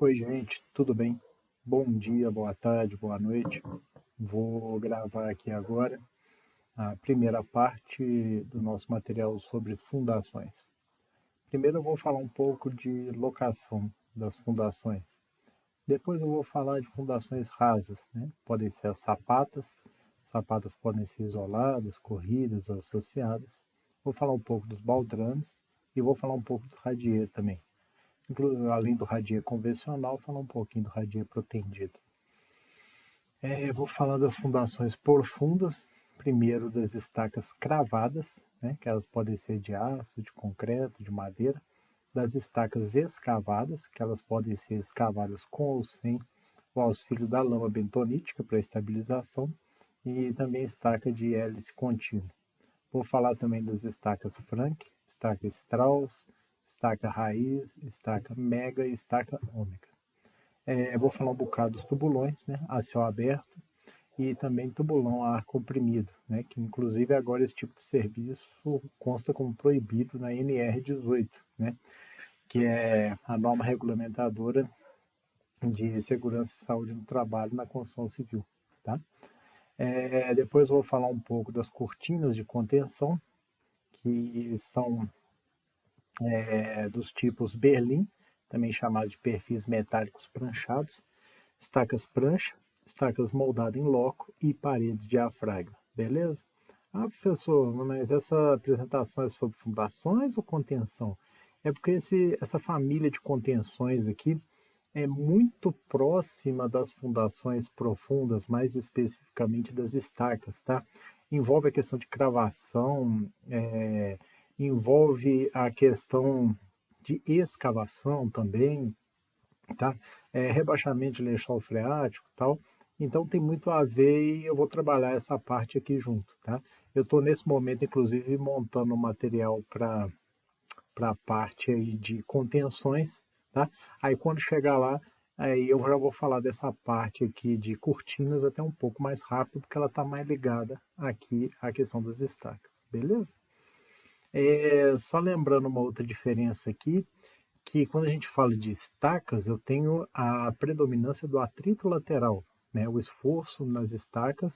Oi, gente, tudo bem? Bom dia, boa tarde, boa noite. Vou gravar aqui agora a primeira parte do nosso material sobre fundações. Primeiro eu vou falar um pouco de locação das fundações. Depois eu vou falar de fundações rasas, né? Podem ser as sapatas, sapatas podem ser isoladas, corridas ou associadas. Vou falar um pouco dos baldrames e vou falar um pouco do radier também. Inclusive, além do radier convencional, falar um pouquinho do radier protendido. Eu vou falar das fundações profundas, primeiro das estacas cravadas, né, que elas podem ser de aço, de concreto, de madeira, das estacas escavadas, que elas podem ser escavadas com ou sem o auxílio da lama bentonítica para estabilização, e também estaca de hélice contínua. Vou falar também das estacas Frank, estaca Strauss, estaca raiz, estaca mega e estaca ômega. Vou falar um bocado dos tubulões, né, a céu aberto, e também tubulão a ar comprimido, né, que inclusive agora esse tipo de serviço consta como proibido na NR18, né, que é a norma regulamentadora de segurança e saúde no trabalho na construção civil. Tá? Depois eu vou falar um pouco das cortinas de contenção, que são dos tipos Berlim, também chamados de perfis metálicos pranchados, estacas prancha, estacas moldadas em loco e paredes de diafragma. Beleza? Ah, professor, mas essa apresentação é sobre fundações ou contenção? É porque essa família de contenções aqui é muito próxima das fundações profundas, mais especificamente das estacas, tá? Envolve a questão de cravação, envolve a questão de escavação também, tá? Rebaixamento de lençol freático e tal. Então tem muito a ver e eu vou trabalhar essa parte aqui junto, tá? Eu estou nesse momento, inclusive, montando um material para a parte aí de contenções, tá? Aí quando chegar lá, aí eu já vou falar dessa parte aqui de cortinas até um pouco mais rápido, porque ela está mais ligada aqui à questão das estacas, beleza? Só lembrando uma outra diferença aqui, que quando a gente fala de estacas, eu tenho a predominância do atrito lateral, né? O esforço nas estacas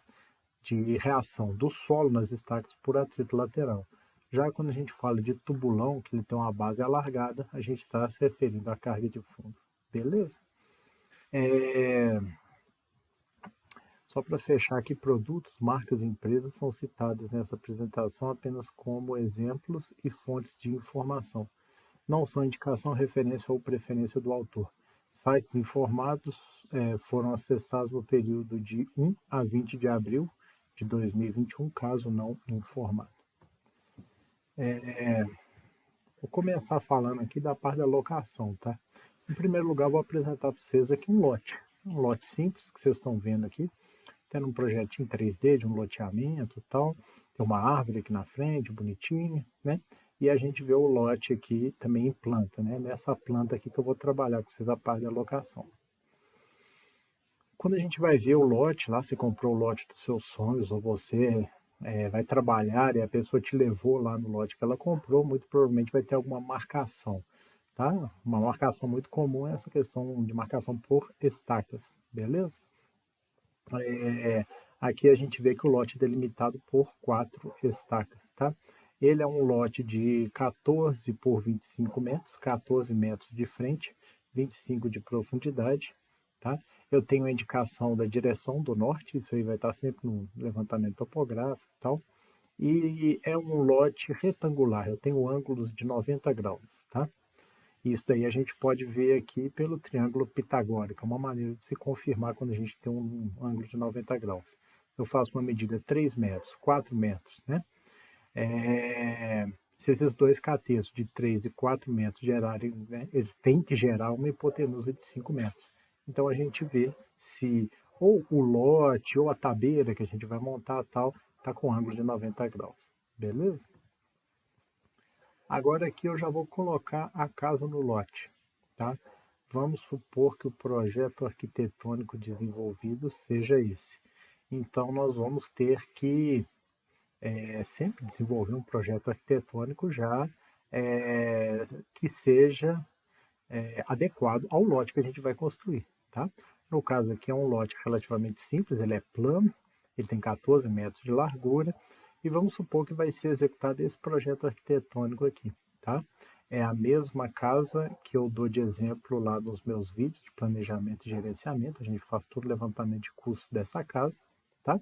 de reação do solo nas estacas por atrito lateral. Já quando a gente fala de tubulão, que ele tem uma base alargada, a gente está se referindo à carga de fundo. Beleza? É, Só para fechar aqui, produtos, marcas e empresas são citadas nessa apresentação apenas como exemplos e fontes de informação. Não são indicação, referência ou preferência do autor. Sites informados foram acessados no período de 1 a 20 de abril de 2021, caso não informado. Vou começar falando aqui da parte da locação, tá? Em primeiro lugar, vou apresentar para vocês aqui um lote simples que vocês estão vendo aqui, tendo um projetinho 3D de um loteamento e tal, tem uma árvore aqui na frente, bonitinha, né? E a gente vê o lote aqui também em planta, né? Nessa planta aqui que eu vou trabalhar com vocês a parte da locação. Quando a gente vai ver o lote lá, você comprou o lote dos seus sonhos, ou você vai trabalhar e a pessoa te levou lá no lote que ela comprou, muito provavelmente vai ter alguma marcação, tá? Uma marcação muito comum é essa questão de marcação por estacas, beleza? Aqui a gente vê que o lote é delimitado por 4 estacas, tá? Ele é um lote de 14 por 25 metros, 14 metros de frente, 25 de profundidade, tá? Eu tenho a indicação da direção do norte, isso aí vai estar sempre no levantamento topográfico e tal. E é um lote retangular, eu tenho ângulos de 90 graus, tá? Isso daí a gente pode ver aqui pelo triângulo pitagórico, é uma maneira de se confirmar quando a gente tem um ângulo de 90 graus. Eu faço uma medida 3 metros, 4 metros, né? Se esses dois catetos de 3 e 4 metros gerarem, né, eles têm que gerar uma hipotenusa de 5 metros. Então a gente vê se ou o lote ou a tabeira que a gente vai montar tal está com ângulo de 90 graus. Beleza? Agora aqui eu já vou colocar a casa no lote, tá? Vamos supor que o projeto arquitetônico desenvolvido seja esse. Então nós vamos ter que sempre desenvolver um projeto arquitetônico já que seja adequado ao lote que a gente vai construir, tá? No caso aqui é um lote relativamente simples, ele é plano, ele tem 14 metros de largura, e vamos supor que vai ser executado esse projeto arquitetônico aqui, tá? É a mesma casa que eu dou de exemplo lá nos meus vídeos de planejamento e gerenciamento, a gente faz todo o levantamento de custo dessa casa, tá?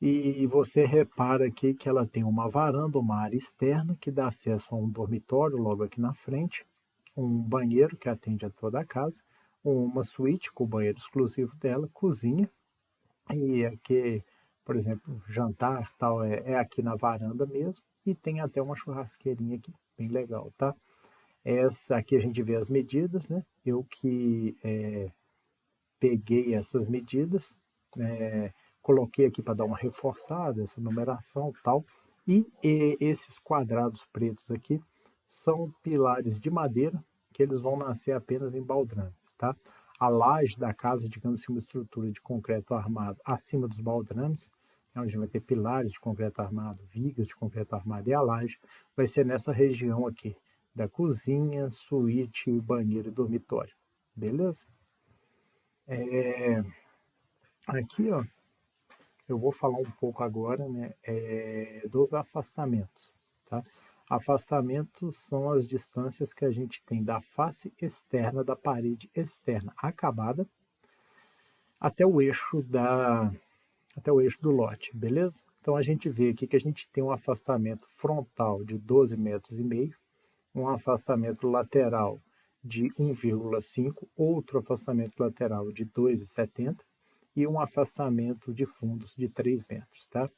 E você repara aqui que ela tem uma varanda, uma área externa que dá acesso a um dormitório logo aqui na frente, um banheiro que atende a toda a casa, uma suíte com o banheiro exclusivo dela, cozinha, e aqui, por exemplo, jantar tal é aqui na varanda mesmo, e tem até uma churrasqueirinha aqui, bem legal, tá? Essa aqui a gente vê as medidas, né? Eu que peguei essas medidas, coloquei aqui para dar uma reforçada, essa numeração e tal, e esses quadrados pretos aqui são pilares de madeira que eles vão nascer apenas em baldrames, tá? A laje da casa, digamos assim, uma estrutura de concreto armado acima dos baldrames, onde a gente vai ter pilares de concreto armado, vigas de concreto armado, e a laje vai ser nessa região aqui, da cozinha, suíte, banheiro e dormitório, beleza? Aqui, ó, eu vou falar um pouco agora, né, dos afastamentos, tá? Afastamentos são as distâncias que a gente tem da face externa da parede externa acabada até o eixo do lote, beleza? Então a gente vê aqui que a gente tem um afastamento frontal de 12 metros e meio, um afastamento lateral de 1,5, outro afastamento lateral de 2,70 e um afastamento de fundos de 3 metros, tá?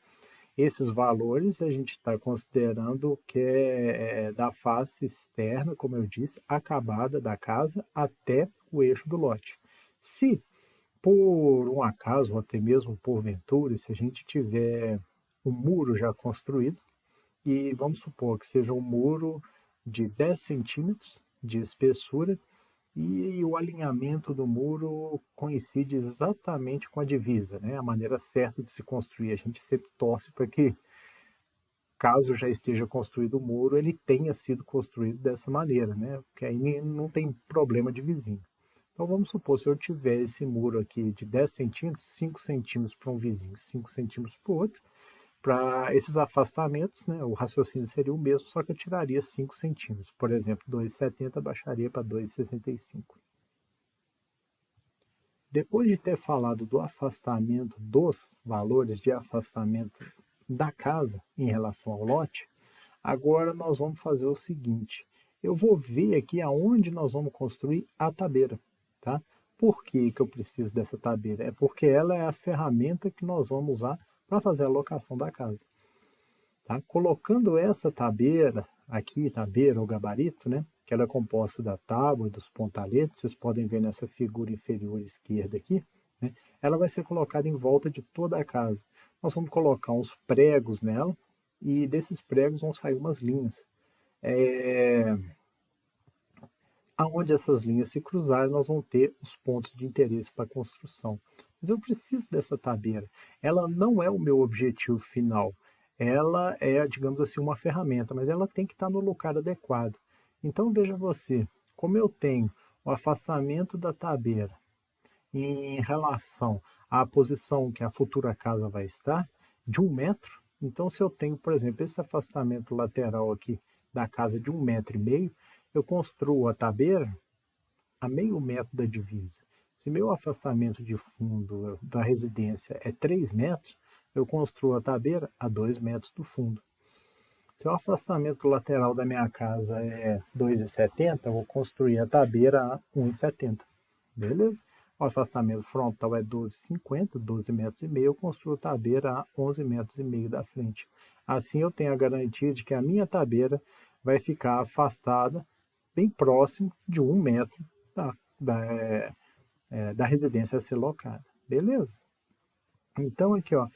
Esses valores a gente está considerando que é da face externa, como eu disse, acabada da casa até o eixo do lote. Se por um acaso, ou até mesmo porventura, se a gente tiver um muro já construído, e vamos supor que seja um muro de 10 centímetros de espessura, e o alinhamento do muro coincide exatamente com a divisa, né? A maneira certa de se construir. A gente sempre torce para que, caso já esteja construído o muro, ele tenha sido construído dessa maneira, né? Porque aí não tem problema de vizinho. Então vamos supor, se eu tiver esse muro aqui de 10 centímetros, 5 centímetros para um vizinho, 5 centímetros para o outro, para esses afastamentos, né, o raciocínio seria o mesmo, só que eu tiraria 5 centímetros. Por exemplo, 2,70 baixaria para 2,65. Depois de ter falado do afastamento, dos valores de afastamento da casa em relação ao lote, agora nós vamos fazer o seguinte, eu vou ver aqui aonde nós vamos construir a tabeira, tá? Por que que eu preciso dessa tabeira? É porque ela é a ferramenta que nós vamos usar para fazer a locação da casa. Tá? Colocando essa tabeira aqui, tabeira ou gabarito, né? Que ela é composta da tábua e dos pontaletes, vocês podem ver nessa figura inferior esquerda aqui, né? Ela vai ser colocada em volta de toda a casa. Nós vamos colocar uns pregos nela e desses pregos vão sair umas linhas. Aonde essas linhas se cruzarem, nós vamos ter os pontos de interesse para a construção. Mas eu preciso dessa tabeira. Ela não é o meu objetivo final. Ela é, digamos assim, uma ferramenta, mas ela tem que estar no lugar adequado. Então, veja você, como eu tenho o afastamento da tabeira em relação à posição que a futura casa vai estar, de 1 metro, então se eu tenho, por exemplo, esse afastamento lateral aqui da casa de 1,5 metro, eu construo a tabeira a meio metro da divisa. Se meu afastamento de fundo da residência é 3 metros, eu construo a tabeira a 2 metros do fundo. Se o afastamento lateral da minha casa é 2,70, eu vou construir a tabeira a 1,70. Beleza? O afastamento frontal é 12,50, 12 metros e meio, eu construo a tabeira a 11 metros e meio da frente. Assim eu tenho a garantia de que a minha tabeira vai ficar afastada bem próximo de 1 metro da residência a ser locada. Beleza? Então aqui, ó,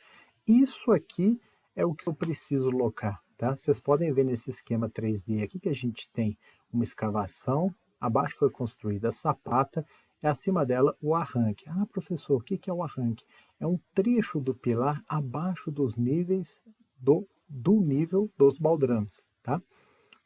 isso aqui é o que eu preciso locar, tá? Vocês podem ver nesse esquema 3D aqui que a gente tem uma escavação, abaixo foi construída a sapata e acima dela o arranque. Ah, professor, o que é o arranque? É um trecho do pilar abaixo dos níveis do nível dos baldrames, tá?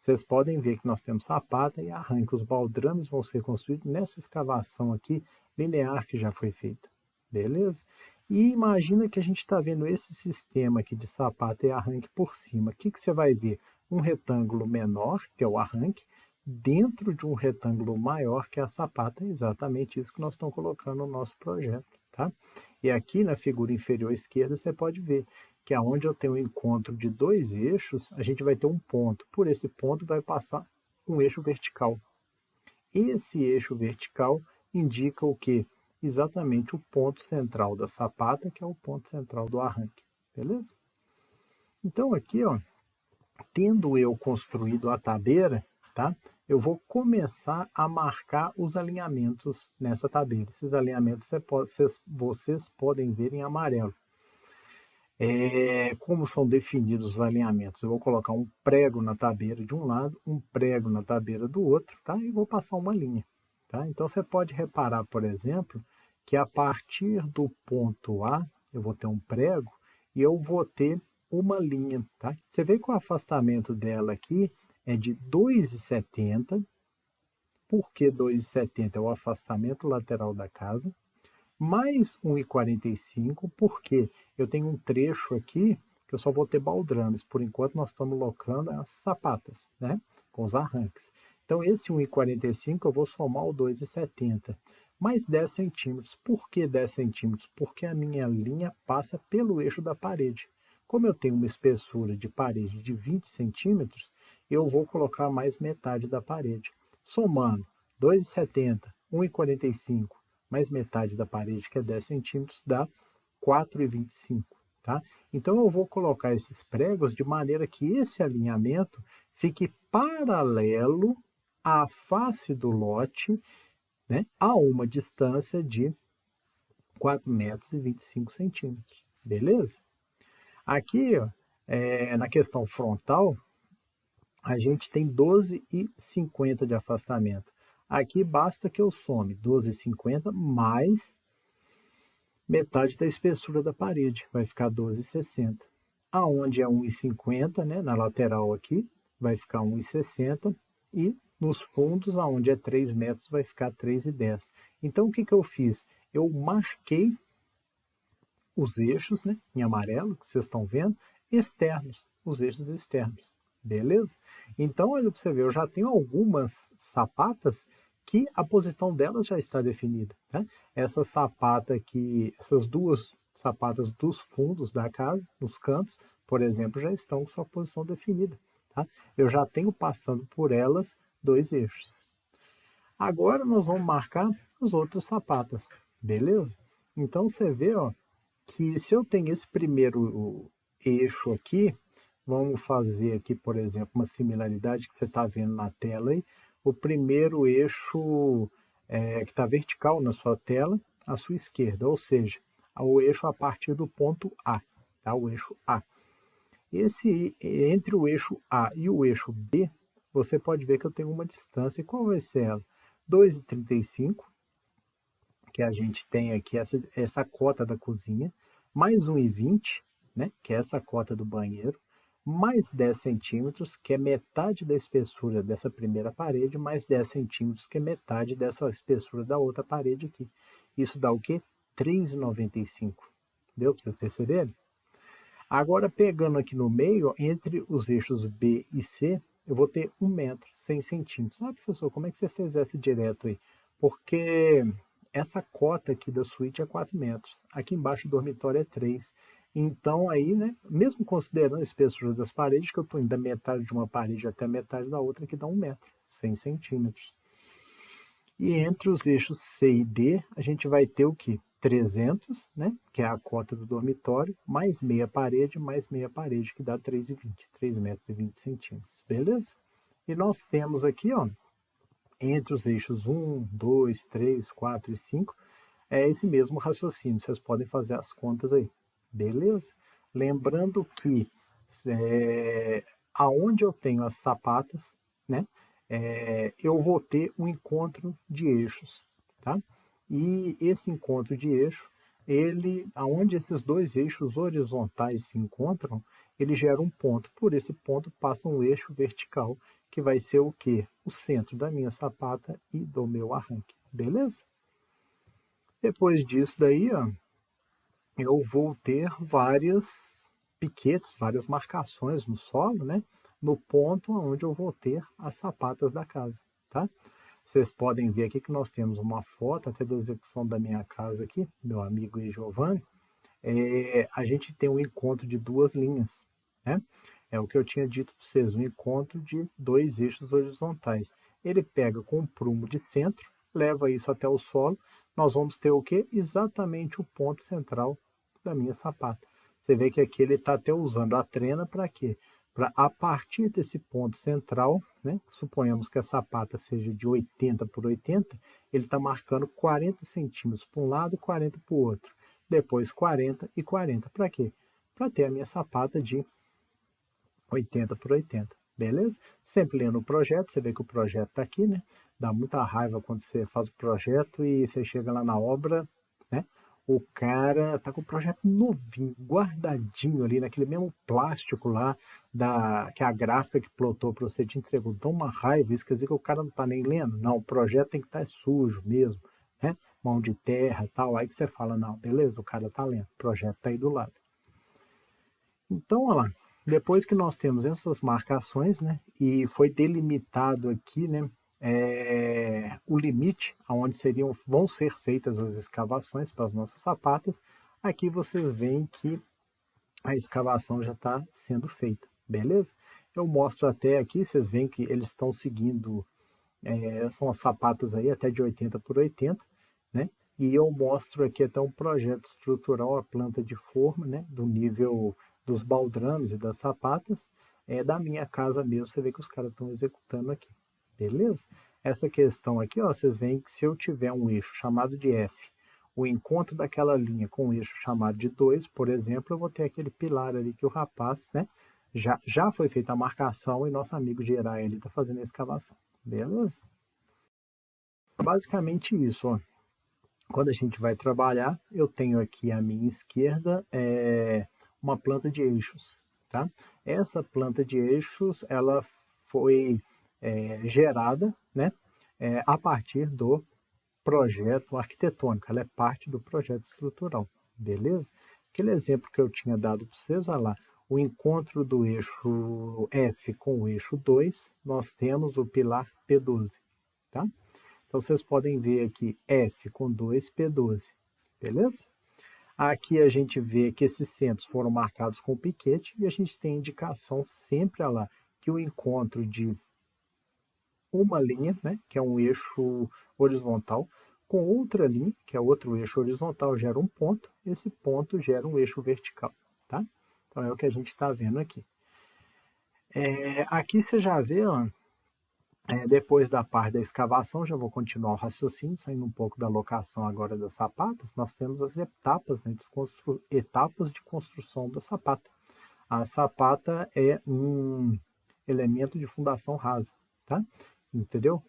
vocês podem ver que nós temos sapata e arranque. Os baldrames vão ser construídos nessa escavação aqui, linear que já foi feita. Beleza? E imagina que a gente está vendo esse sistema aqui de sapata e arranque por cima. O que você vai ver? Um retângulo menor, que é o arranque, dentro de um retângulo maior, que é a sapata. É exatamente isso que nós estamos colocando no nosso projeto. Tá? E aqui na figura inferior esquerda você pode ver que aonde eu tenho o encontro de dois eixos, a gente vai ter um ponto. Por esse ponto vai passar um eixo vertical. Esse eixo vertical indica o quê? Exatamente o ponto central da sapata, que é o ponto central do arranque. Beleza? Então aqui, ó, tendo eu construído a tabeira, tá? Eu vou começar a marcar os alinhamentos nessa tabeira. Esses alinhamentos vocês podem ver em amarelo. Como são definidos os alinhamentos? Eu vou colocar um prego na tabeira de um lado, um prego na tabeira do outro, tá? E vou passar uma linha, tá? Então você pode reparar, por exemplo, que a partir do ponto A, eu vou ter um prego e eu vou ter uma linha, tá? Você vê que o afastamento dela aqui é de 2,70. Por que 2,70? É o afastamento lateral da casa, mais 1,45, porque eu tenho um trecho aqui que eu só vou ter baldrames. Por enquanto nós estamos colocando as sapatas, né? Com os arranques. Então esse 1,45 eu vou somar o 2,70. Mais 10 centímetros. Por que 10 centímetros? Porque a minha linha passa pelo eixo da parede. Como eu tenho uma espessura de parede de 20 centímetros, eu vou colocar mais metade da parede. Somando 2,70, 1,45, mais metade da parede, que é 10 centímetros, dá 4,25. Tá? Então eu vou colocar esses pregos de maneira que esse alinhamento fique paralelo à face do lote, né, a uma distância de 4,25 metros. Beleza? Aqui, ó, na questão frontal, a gente tem 12,50 de afastamento. Aqui basta que eu some 12,50 mais metade da espessura da parede, vai ficar 12,60. Aonde é 1,50, né, na lateral aqui, vai ficar 1,60 e nos fundos, aonde é 3 metros, vai ficar 3,10. Então, o que eu fiz? Eu marquei os eixos, né, em amarelo, que vocês estão vendo, externos, os eixos externos. Beleza? Então, olha para você ver, eu já tenho algumas sapatas que a posição delas já está definida. Né? Essa sapata aqui, essas duas sapatas dos fundos da casa, nos cantos, por exemplo, já estão com sua posição definida. Tá? Eu já tenho passando por elas dois eixos. Agora nós vamos marcar as outras sapatas, beleza? Então você vê, ó, que se eu tenho esse primeiro eixo aqui, vamos fazer aqui, por exemplo, uma similaridade que você está vendo na tela aí. O primeiro eixo que está vertical na sua tela, à sua esquerda, ou seja, o eixo a partir do ponto A, tá? O eixo A. Entre o eixo A e o eixo B, você pode ver que eu tenho uma distância. E qual vai ser ela? 2,35, que a gente tem aqui essa cota da cozinha, mais 1,20, né, que é essa cota do banheiro, mais 10 centímetros, que é metade da espessura dessa primeira parede, mais 10 centímetros, que é metade dessa espessura da outra parede aqui. Isso dá o quê? 3,95. Deu para vocês perceberem? Agora, pegando aqui no meio, entre os eixos B e C, eu vou ter 1 metro, 100 centímetros. Ah, professor, como é que você fez essa direto aí? Porque essa cota aqui da suíte é 4 metros. Aqui embaixo do dormitório é 3. Então, aí, né, mesmo considerando a espessura das paredes, que eu estou indo da metade de uma parede até a metade da outra, que dá 1 metro, 100 centímetros. E entre os eixos C e D, a gente vai ter o quê? 300, né, que é a cota do dormitório, mais meia parede, que dá 3,20, 3 metros e 20 centímetros, beleza? E nós temos aqui, ó, entre os eixos 1, 2, 3, 4 e 5, é esse mesmo raciocínio, vocês podem fazer as contas aí, beleza? Lembrando que aonde eu tenho as sapatas, né, eu vou ter um encontro de eixos, tá? E esse encontro de eixo, aonde esses dois eixos horizontais se encontram, ele gera um ponto. Por esse ponto passa um eixo vertical, que vai ser o quê? O centro da minha sapata e do meu arranque, beleza? Depois disso daí, ó, eu vou ter várias piquetes, várias marcações no solo, né? No ponto onde eu vou ter as sapatas da casa, tá? Vocês podem ver aqui que nós temos uma foto até da execução da minha casa aqui, meu amigo Giovanni. A gente tem um encontro de duas linhas, né? É o que eu tinha dito para vocês, um encontro de dois eixos horizontais. Ele pega com um prumo de centro, leva isso até o solo, nós vamos ter o quê? Exatamente o ponto central da minha sapata. Você vê que aqui ele está até usando a trena para quê? Para a partir desse ponto central, né? Suponhamos que a sapata seja de 80 por 80, ele está marcando 40 centímetros para um lado e 40 para o outro. Depois 40 e 40. Para quê? Para ter a minha sapata de 80 por 80. Beleza? Sempre lendo o projeto, você vê que o projeto está aqui, né? Dá muita raiva quando você faz o projeto e você chega lá na obra, né? O cara tá com o projeto novinho, guardadinho ali, naquele mesmo plástico lá, que a gráfica que plotou para você te entregou. Dá uma raiva, isso quer dizer que o cara não tá nem lendo? Não, o projeto tem que estar sujo mesmo, né? Mão de terra e tal. Aí que você fala, não, beleza, o cara tá lendo, o projeto tá aí do lado. Então, olha lá, depois que nós temos essas marcações, né, e foi delimitado aqui, né, o limite aonde vão ser feitas as escavações para as nossas sapatas, aqui vocês veem que a escavação já está sendo feita, beleza? Eu mostro até aqui, vocês veem que eles estão seguindo, são as sapatas aí até de 80 por 80, né? E eu mostro aqui até um projeto estrutural, a planta de forma, né, do nível dos baldrames e das sapatas, da minha casa mesmo, você vê que os caras estão executando aqui, beleza? Essa questão aqui, ó, vocês veem que se eu tiver um eixo chamado de F, o encontro daquela linha com um eixo chamado de 2, por exemplo, eu vou ter aquele pilar ali que o rapaz, né, já foi feita a marcação e nosso amigo Gerai ali está fazendo a escavação, beleza? Basicamente isso, ó. Quando a gente vai trabalhar, eu tenho aqui à minha esquerda uma planta de eixos, tá? Essa planta de eixos, ela foi gerada, né, a partir do projeto arquitetônico, ela é parte do projeto estrutural, beleza? Aquele exemplo que eu tinha dado para vocês, olha lá, o encontro do eixo F com o eixo 2, nós temos o pilar P12, tá? Então, vocês podem ver aqui F com 2, P12, beleza? Aqui a gente vê que esses centros foram marcados com piquete e a gente tem indicação sempre lá que o encontro de uma linha, né, que é um eixo horizontal, com outra linha, que é outro eixo horizontal, gera um ponto, esse ponto gera um eixo vertical, tá? Então é o que a gente está vendo aqui. Aqui você já vê, ó, depois da parte da escavação, já vou continuar o raciocínio, saindo um pouco da locação agora das sapatas, nós temos as etapas, né, etapas de construção da sapata. A sapata é um elemento de fundação rasa, tá? Entendeu?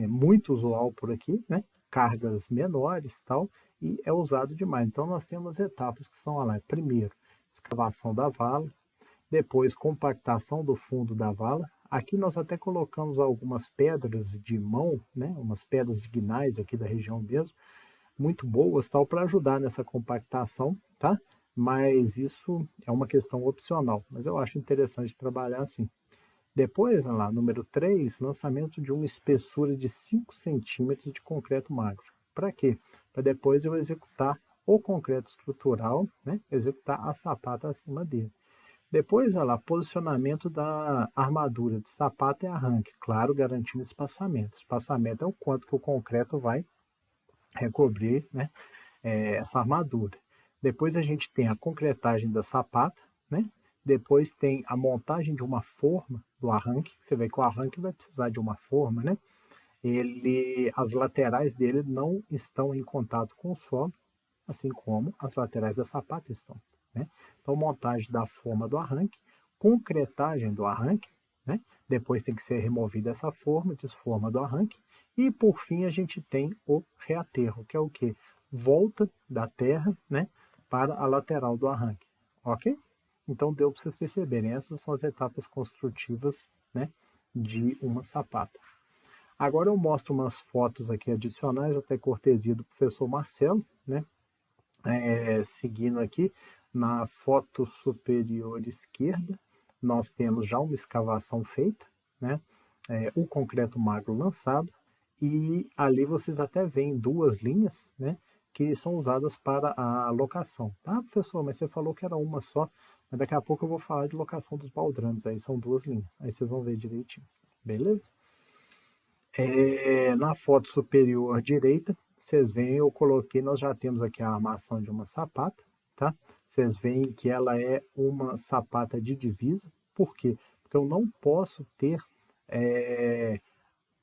Muito usual por aqui, né? Cargas menores e tal, e é usado demais. Então, nós temos etapas que são lá, primeiro, escavação da vala, depois compactação do fundo da vala. Aqui nós até colocamos algumas pedras de mão, né? Umas pedras de guinais aqui da região mesmo, muito boas tal para ajudar nessa compactação, tá? Mas isso é uma questão opcional, mas eu acho interessante trabalhar assim. Depois, lá, número 3, lançamento de uma espessura de 5 centímetros de concreto magro. Para quê? Para depois eu executar o concreto estrutural, né? Executar a sapata acima dele. Depois, olha lá, posicionamento da armadura de sapato e arranque. Claro, garantindo espaçamento. Espaçamento é o quanto que o concreto vai recobrir, né, essa armadura. Depois a gente tem a concretagem da sapata, né? Depois tem a montagem de uma forma do arranque. Você vê que o arranque vai precisar de uma forma, né? As laterais dele não estão em contato com o solo, assim como as laterais da sapata estão, né? Então, montagem da forma do arranque, concretagem do arranque, né? Depois tem que ser removida essa forma, desforma do arranque, e por fim a gente tem o reaterro, que é o que? Volta da terra, né, para a lateral do arranque, ok? Então deu para vocês perceberem, essas são as etapas construtivas, né, de uma sapata. Agora eu mostro umas fotos aqui adicionais, até cortesia do professor Marcelo, né? Seguindo aqui, na foto superior esquerda, nós temos já uma escavação feita, né? O concreto magro lançado, e ali vocês até veem duas linhas, né? Que são usadas para a locação. Ah, professor, mas você falou que era uma só, mas daqui a pouco eu vou falar de locação dos baldrames, aí são duas linhas, aí vocês vão ver direitinho, beleza? Na foto superior direita, vocês veem, eu coloquei, nós já temos aqui a armação de uma sapata, tá? Vocês veem que ela é uma sapata de divisa. Por quê? Porque eu não posso ter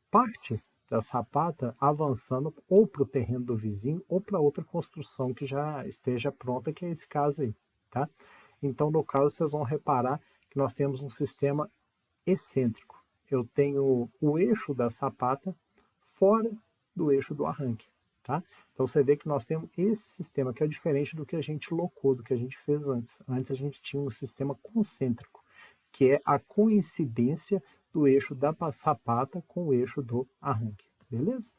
parte da sapata avançando ou para o terreno do vizinho ou para outra construção que já esteja pronta, que é esse caso aí, tá? Então, no caso, vocês vão reparar que nós temos um sistema excêntrico. Eu tenho o eixo da sapata fora do eixo do arranque, tá? Então você vê que nós temos esse sistema que é diferente do que a gente locou, do que a gente fez antes. Antes a gente tinha um sistema concêntrico, que é a coincidência do eixo da sapata com o eixo do arranque, beleza?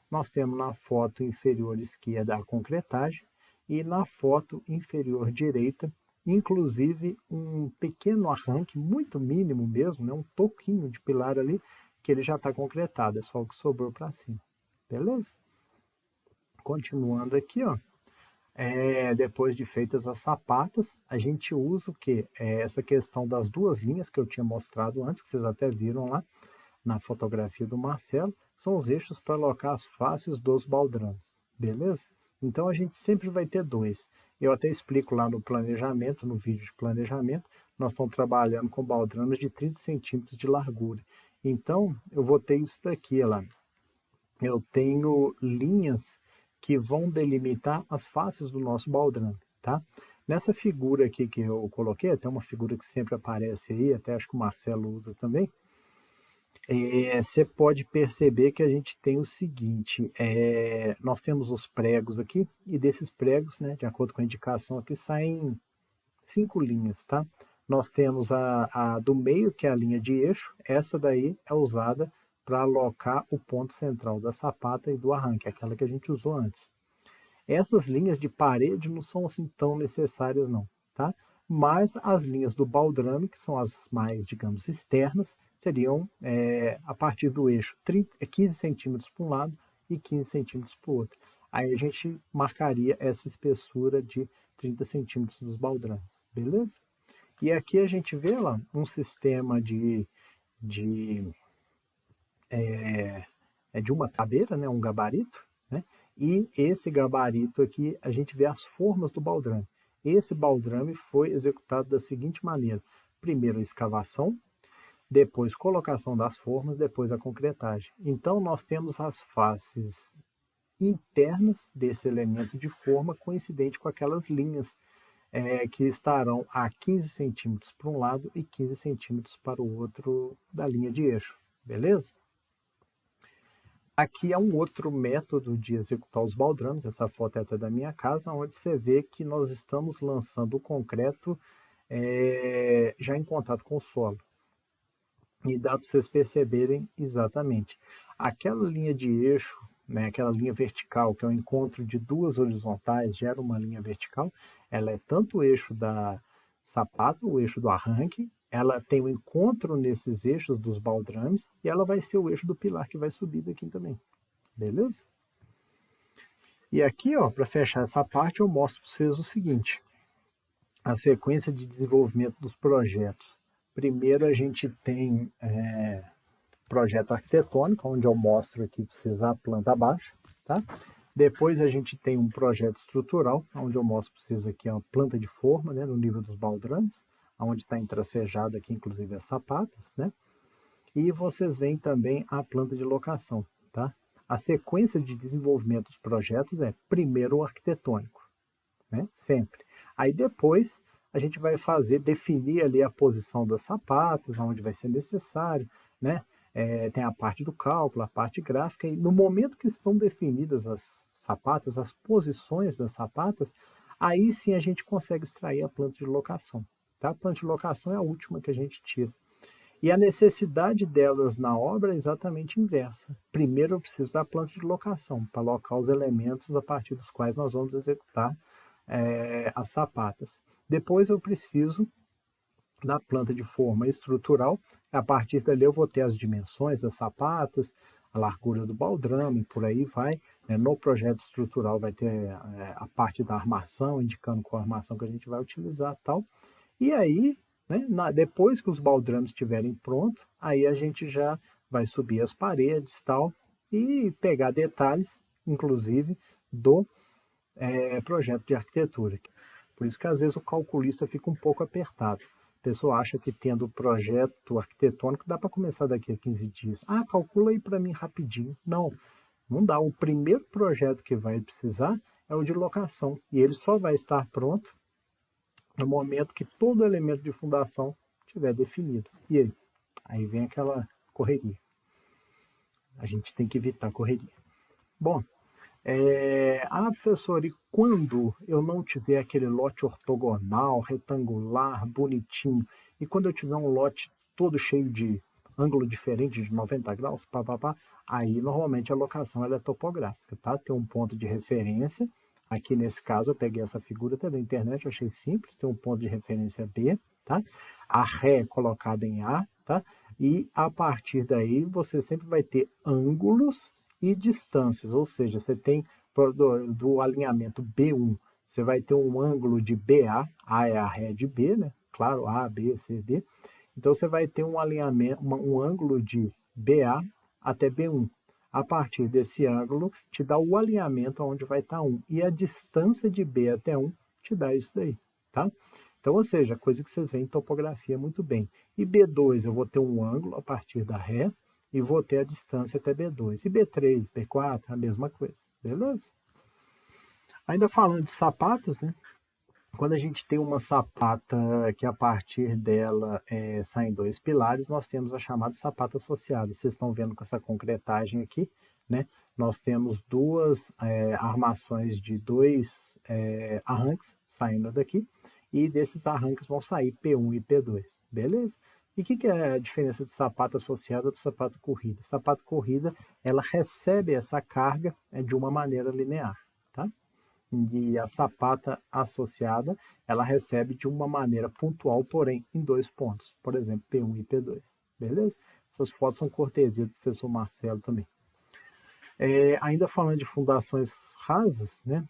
Nós temos na foto inferior esquerda a concretagem e na foto inferior direita, inclusive um pequeno arranque, muito mínimo mesmo, né? Um toquinho de pilar ali, que ele já está concretado, é só o que sobrou para cima, beleza? Continuando aqui, ó, depois de feitas as sapatas, a gente usa o que? Essa questão das duas linhas que eu tinha mostrado antes, que vocês até viram lá na fotografia do Marcelo, são os eixos para alocar as faces dos baldrames, beleza? Então a gente sempre vai ter dois. Eu até explico lá no planejamento, no vídeo de planejamento, nós estamos trabalhando com baldrames de 30 centímetros de largura. Então eu vou ter isso daqui, lá. Eu tenho linhas que vão delimitar as faces do nosso baldrame, tá? Nessa figura aqui que eu coloquei, até uma figura que sempre aparece aí, até acho que o Marcelo usa também, você pode perceber que a gente tem o seguinte, nós temos os pregos aqui, e desses pregos, né, de acordo com a indicação aqui, saem 5 linhas, tá? Nós temos a do meio, que é a linha de eixo, essa daí é usada para alocar o ponto central da sapata e do arranque, aquela que a gente usou antes. Essas linhas de parede não são assim tão necessárias não, tá? Mas as linhas do baldrame, que são as mais, digamos, externas, seriam a partir do eixo 15 centímetros para um lado e 15 centímetros para o outro. Aí a gente marcaria essa espessura de 30 centímetros dos baldrames, beleza? E aqui a gente vê lá um sistema de uma tabeira, né, um gabarito, né? E esse gabarito aqui a gente vê as formas do baldrame. Esse baldrame foi executado da seguinte maneira: primeiro a escavação, depois colocação das formas, depois a concretagem. Então nós temos as faces internas desse elemento de forma coincidente com aquelas linhas que estarão a 15 centímetros para um lado e 15 centímetros para o outro da linha de eixo, beleza? Aqui é um outro método de executar os baldrames, essa foto é até da minha casa, onde você vê que nós estamos lançando o concreto já em contato com o solo. E dá para vocês perceberem exatamente. Aquela linha de eixo, né, aquela linha vertical, que é o encontro de duas horizontais, gera uma linha vertical, ela é tanto o eixo da sapata, o eixo do arranque, ela tem o um encontro nesses eixos dos baldrames e ela vai ser o eixo do pilar que vai subir daqui também. Beleza? E aqui, ó, para fechar essa parte, eu mostro para vocês o seguinte: a sequência de desenvolvimento dos projetos. Primeiro a gente tem projeto arquitetônico, onde eu mostro aqui para vocês a planta baixa, tá? Depois a gente tem um projeto estrutural, onde eu mostro para vocês aqui a planta de forma, né, no nível dos baldrames, onde está entrecerrado aqui inclusive as sapatas, né? E vocês veem também a planta de locação, tá? A sequência de desenvolvimento dos projetos é primeiro o arquitetônico, né? Sempre. Aí depois a gente vai definir ali a posição das sapatas, onde vai ser necessário, né? Tem a parte do cálculo, a parte gráfica, e no momento que estão definidas as sapatas, as posições das sapatas, aí sim a gente consegue extrair a planta de locação, tá? A planta de locação é a última que a gente tira. E a necessidade delas na obra é exatamente inversa. Primeiro eu preciso da planta de locação, para alocar os elementos a partir dos quais nós vamos executar as sapatas. Depois eu preciso da planta de forma estrutural. A partir dali eu vou ter as dimensões das sapatas, a largura do baldrame, por aí vai. No projeto estrutural vai ter a parte da armação, indicando qual armação que a gente vai utilizar e tal. E aí, né, depois que os baldrames estiverem prontos, aí a gente já vai subir as paredes e tal, e pegar detalhes, inclusive, do projeto de arquitetura. Por isso que às vezes o calculista fica um pouco apertado. A pessoa acha que tendo o projeto arquitetônico dá para começar daqui a 15 dias. Ah, calcula aí para mim rapidinho. Não, não dá. O primeiro projeto que vai precisar é o de locação. E ele só vai estar pronto no momento que todo elemento de fundação estiver definido. E aí? Aí vem aquela correria. A gente tem que evitar a correria. Bom, professor, e quando eu não tiver aquele lote ortogonal, retangular, bonitinho, e quando eu tiver um lote todo cheio de ângulo diferente de 90 graus, aí normalmente a locação ela é topográfica, tá? Tem um ponto de referência. Aqui nesse caso eu peguei essa figura até da internet, eu achei simples, tem um ponto de referência B, tá? A ré é colocada em A, tá? E a partir daí você sempre vai ter ângulos e distâncias, ou seja, você tem do alinhamento B1, você vai ter um ângulo de BA, A é a ré de B, né? Claro, A, B, C, D. Então você vai ter um alinhamento, um ângulo de BA até B1. A partir desse ângulo, te dá o alinhamento onde vai estar 1. E a distância de B até 1 te dá isso daí, tá? Então, ou seja, coisa que vocês veem em topografia muito bem. E B2 eu vou ter um ângulo a partir da ré e vou ter a distância até B2. E B3, B4, a mesma coisa, beleza? Ainda falando de sapatas, né? Quando a gente tem uma sapata que a partir dela saem dois pilares, nós temos a chamada sapata associada. Vocês estão vendo com essa concretagem aqui, né? Nós temos duas armações de dois arranques saindo daqui, e desses arranques vão sair P1 e P2, beleza? E o que é a diferença de sapata associada para sapata corrida? Sapata corrida, ela recebe essa carga de uma maneira linear, tá? E a sapata associada, ela recebe de uma maneira pontual, porém em dois pontos, por exemplo, P1 e P2, beleza? Essas fotos são cortesia do professor Marcelo também. Ainda falando de fundações rasas, né?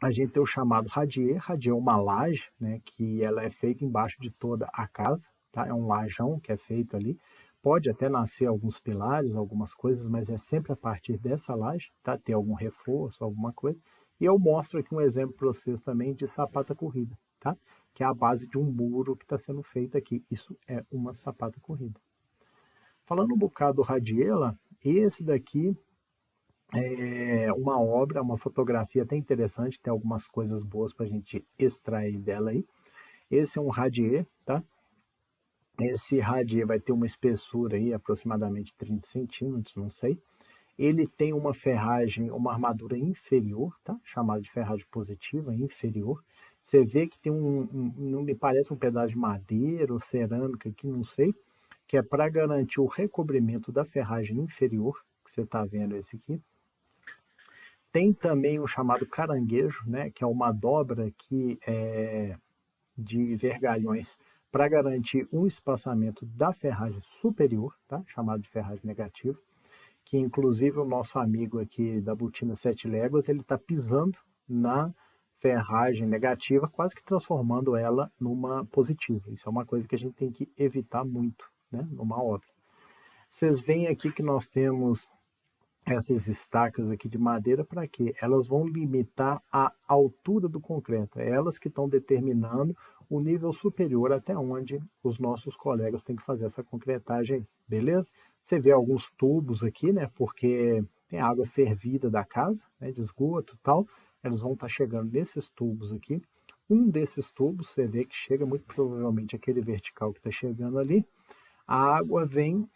A gente tem o chamado radier. Radier é uma laje, né, que ela é feita embaixo de toda a casa, tá? É um lajão que é feito ali. Pode até nascer alguns pilares, algumas coisas, mas é sempre a partir dessa laje, tá? Ter algum reforço, alguma coisa. E eu mostro aqui um exemplo para vocês também de sapata corrida, tá? Que é a base de um muro que está sendo feito aqui. Isso é uma sapata corrida. Falando um bocado do Radiela, esse daqui é uma obra, uma fotografia até interessante, tem algumas coisas boas para a gente extrair dela aí. Esse é um radier, tá? Esse radier vai ter uma espessura aí, aproximadamente 30 centímetros, não sei. Ele tem uma ferragem, uma armadura inferior, tá? Chamada de ferragem positiva, inferior. Você vê que tem não me parece um pedaço de madeira ou cerâmica aqui, não sei, que é para garantir o recobrimento da ferragem inferior, que você está vendo esse aqui. Tem também o chamado caranguejo, né, que é uma dobra que de vergalhões para garantir um espaçamento da ferragem superior, tá? Chamado de ferragem negativa, que inclusive o nosso amigo aqui da Botina Sete Léguas, ele está pisando na ferragem negativa, quase que transformando ela numa positiva. Isso é uma coisa que a gente tem que evitar muito, né, numa obra. Vocês veem aqui que nós temos essas estacas aqui de madeira para quê? Elas vão limitar a altura do concreto. É elas que estão determinando o nível superior até onde os nossos colegas têm que fazer essa concretagem, beleza? Você vê alguns tubos aqui, né? Porque tem água servida da casa, né, de esgoto e tal. Elas vão estar chegando nesses tubos aqui. Um desses tubos, você vê que chega muito provavelmente aquele vertical que está chegando ali. A água vem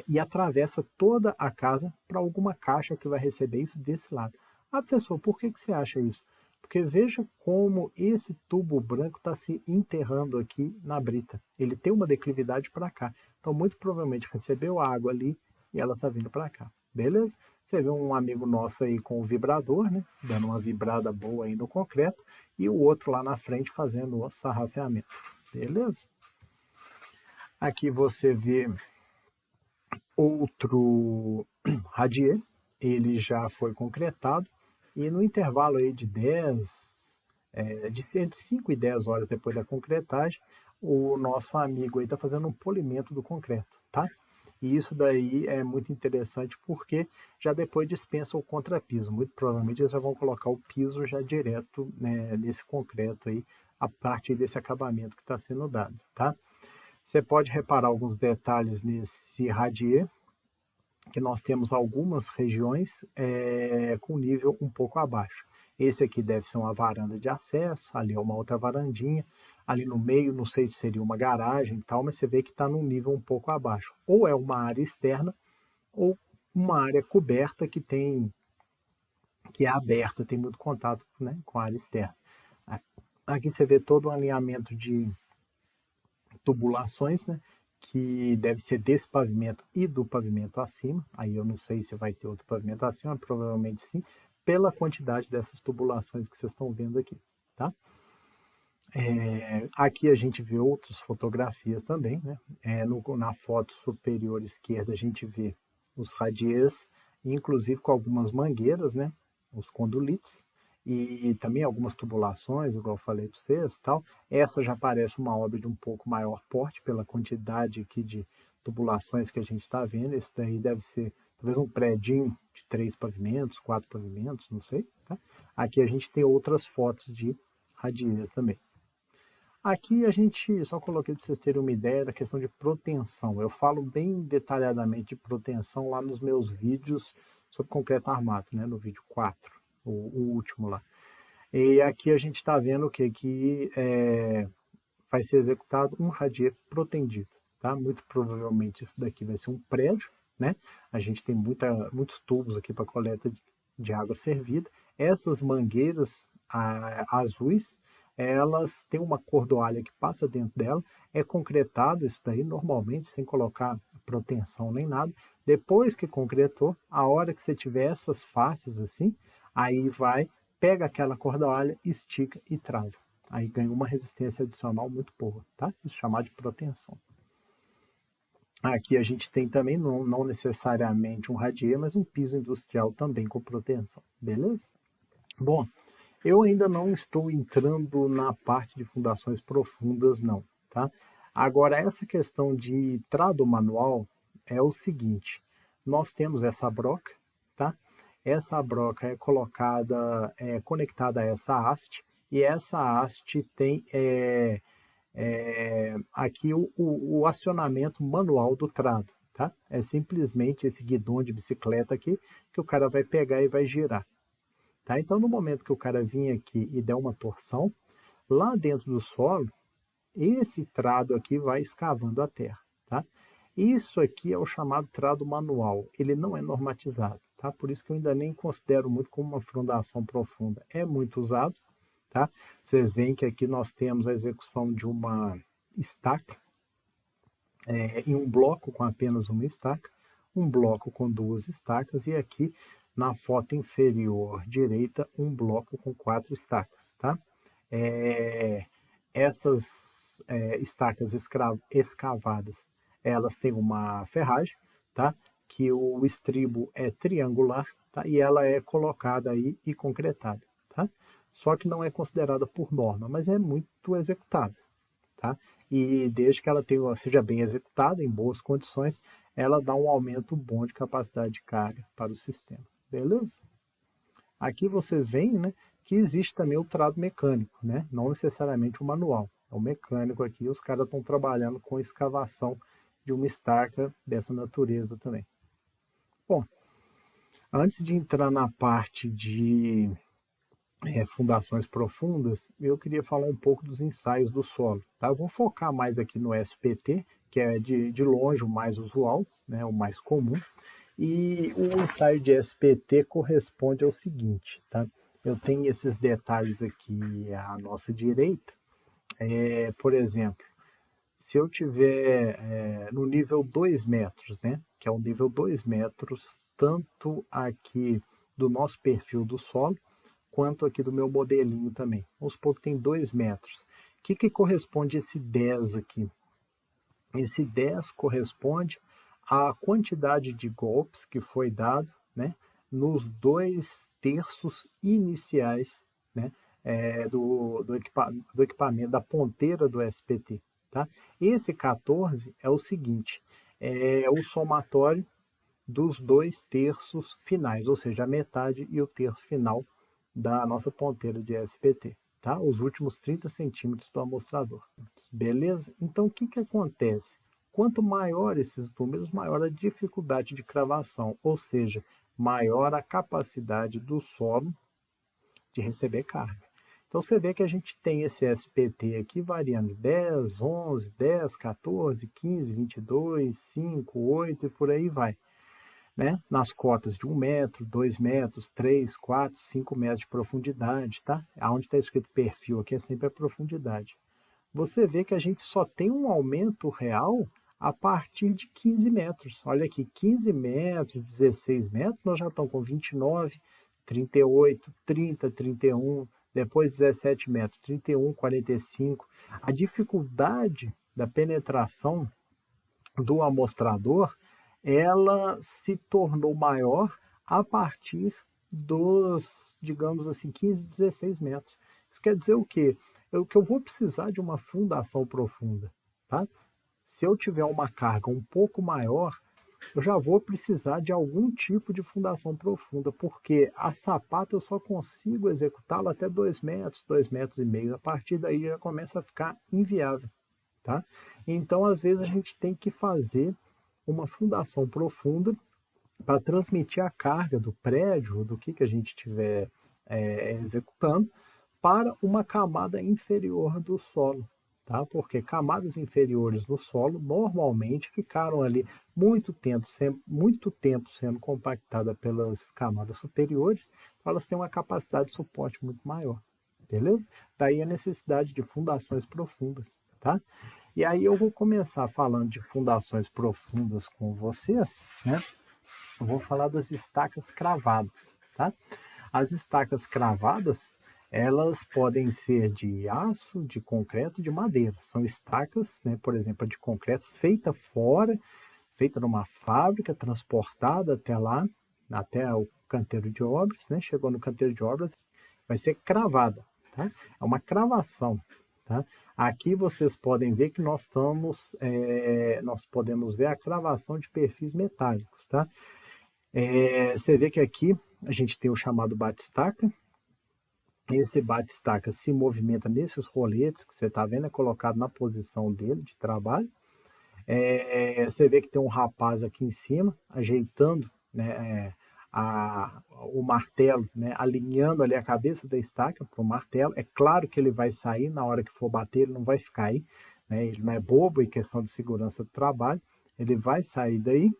e atravessa toda a casa para alguma caixa que vai receber isso desse lado. Ah, professor, por que você acha isso? Porque veja como esse tubo branco está se enterrando aqui na brita. Ele tem uma declividade para cá. Então, muito provavelmente recebeu água ali e ela está vindo para cá. Beleza? Você vê um amigo nosso aí com o vibrador, né? Dando uma vibrada boa aí no concreto. E o outro lá na frente fazendo o sarrafeamento. Beleza? Aqui você vê outro radier. Ele já foi concretado. E no intervalo aí de 5 e 10 horas depois da concretagem, o nosso amigo aí está fazendo um polimento do concreto, tá? E isso daí é muito interessante porque já depois dispensa o contrapiso. Muito provavelmente eles já vão colocar o piso já direto, né, nesse concreto aí, a partir desse acabamento que está sendo dado, tá? Você pode reparar alguns detalhes nesse radier, que nós temos algumas regiões com nível um pouco abaixo. Esse aqui deve ser uma varanda de acesso, ali é uma outra varandinha, ali no meio, não sei se seria uma garagem e tal, mas você vê que está num nível um pouco abaixo. Ou é uma área externa, ou uma área coberta que é aberta, tem muito contato, né, com a área externa. Aqui você vê todo o alinhamento de tubulações, né, que deve ser desse pavimento e do pavimento acima. Aí eu não sei se vai ter outro pavimento acima, provavelmente sim, pela quantidade dessas tubulações que vocês estão vendo aqui, tá? Aqui a gente vê outras fotografias também, né? Na foto superior esquerda a gente vê os radiers, inclusive com algumas mangueiras, né? Os condulites, e também algumas tubulações, igual eu falei para vocês, tal. Essa já parece uma obra de um pouco maior porte, pela quantidade aqui de tubulações que a gente está vendo. Esse daí deve ser talvez um prédio de 3 pavimentos, 4 pavimentos, não sei. Tá? Aqui a gente tem outras fotos de radier também. Aqui a gente só coloquei para vocês terem uma ideia da questão de proteção. Eu falo bem detalhadamente de proteção lá nos meus vídeos sobre concreto armado, né? No vídeo 4, o último lá. E aqui a gente está vendo o que? Que vai ser executado um radier protendido, tá? Muito provavelmente isso daqui vai ser um prédio, né? A gente tem muitos tubos aqui para coleta de água servida. Essas mangueiras azuis, elas têm uma cordoalha que passa dentro dela, é concretado isso daí normalmente, sem colocar proteção nem nada. Depois que concretou, a hora que você tiver essas faces assim, aí pega aquela cordoalha, estica e trava. Aí ganha uma resistência adicional muito boa, tá? Isso é chamado de proteção. Aqui a gente tem também, não necessariamente um radier, mas um piso industrial também com proteção, beleza? Bom, eu ainda não estou entrando na parte de fundações profundas, não, tá? Agora, essa questão de trado manual é o seguinte, nós temos essa broca, tá? Essa broca é conectada a essa haste, e essa haste tem aqui o acionamento manual do trado, tá? É simplesmente esse guidão de bicicleta aqui que o cara vai pegar e vai girar. Tá? Então, no momento que o cara vir aqui e der uma torção, lá dentro do solo, esse trado aqui vai escavando a terra. Tá? Isso aqui é o chamado trado manual, ele não é normatizado. Tá? Por isso que eu ainda nem considero muito como uma fundação profunda. É muito usado. Tá? Vocês veem que aqui nós temos a execução de uma estaca, em um bloco com apenas uma estaca, um bloco com 2 estacas, e aqui na foto inferior direita, um bloco com 4 estacas. Tá? Essas estacas escavadas, elas têm uma ferragem, tá? Que o estribo é triangular, tá? E ela é colocada aí e concretada. Tá? Só que não é considerada por norma, mas é muito executada. Tá? E desde que ela seja bem executada, em boas condições, ela dá um aumento bom de capacidade de carga para o sistema. Beleza? Aqui vocês veem, né, que existe também o trado mecânico, né? Não necessariamente o manual. É o mecânico aqui, os caras estão trabalhando com escavação de uma estaca dessa natureza também. Bom, antes de entrar na parte de fundações profundas, eu queria falar um pouco dos ensaios do solo. Tá? Eu vou focar mais aqui no SPT, que é de longe o mais usual, né, o mais comum. E o ensaio de SPT corresponde ao seguinte, tá? eu tenho esses detalhes aqui à nossa direita. Por exemplo, se eu tiver no nível 2 metros, né, que é o nível 2 metros, tanto aqui do nosso perfil do solo, quanto aqui do meu modelinho também. Vamos supor que tem 2 metros. O que corresponde a esse 10 aqui? Esse 10 corresponde à quantidade de golpes que foi dado, né, nos 2/3 iniciais, né, do equipamento, da ponteira do SPT. Tá? Esse 14 é o seguinte, é o somatório dos 2/3 finais, ou seja, a metade e o terço final da nossa ponteira de SPT. Tá? Os últimos 30 centímetros do amostrador. Beleza? Então, o que acontece? Quanto maior esses números, maior a dificuldade de cravação, ou seja, maior a capacidade do solo de receber carga. Então, você vê que a gente tem esse SPT aqui variando de 10, 11, 10, 14, 15, 22, 5, 8 e por aí vai. Né? Nas cotas de 1 metro, 2 metros, 3, 4, 5 metros de profundidade, tá? Onde está escrito perfil aqui é sempre a profundidade. Você vê que a gente só tem um aumento real a partir de 15 metros. Olha aqui, 15 metros, 16 metros, nós já estamos com 29, 38, 30, 31, depois 17 metros, 31, 45. A dificuldade da penetração do amostrador, ela se tornou maior a partir dos, digamos assim, 15, 16 metros. Isso quer dizer o quê? Que eu vou precisar de uma fundação profunda, tá? Se eu tiver uma carga um pouco maior, eu já vou precisar de algum tipo de fundação profunda, porque a sapata eu só consigo executá-la até 2 metros, 2 metros e meio. A partir daí já começa a ficar inviável, tá? Então, às vezes, a gente tem que fazer uma fundação profunda para transmitir a carga do prédio, do que a gente estiver executando, para uma camada inferior do solo, tá? Porque camadas inferiores do solo normalmente ficaram ali muito tempo sendo compactadas pelas camadas superiores, elas têm uma capacidade de suporte muito maior, beleza? Daí a necessidade de fundações profundas, tá? E aí eu vou começar falando de fundações profundas com vocês, né? Eu vou falar das estacas cravadas, tá? As estacas cravadas, elas podem ser de aço, de concreto, de madeira. São estacas, né, por exemplo, de concreto feita fora, feita numa fábrica, transportada até lá, até o canteiro de obras, né? Chegou no canteiro de obras, vai ser cravada, tá? É uma cravação, tá? Aqui vocês podem ver que nós podemos ver a cravação de perfis metálicos, tá? Você vê que aqui a gente tem o chamado bate-estaca. Esse bate-estaca se movimenta nesses roletes que você está vendo, é colocado na posição dele de trabalho. Você vê que tem um rapaz aqui em cima, ajeitando, né, o martelo, né, alinhando ali a cabeça da estaca para o martelo. É claro que ele vai sair na hora que for bater, ele não vai ficar aí, né, ele não é bobo em questão de segurança do trabalho, ele vai sair daí.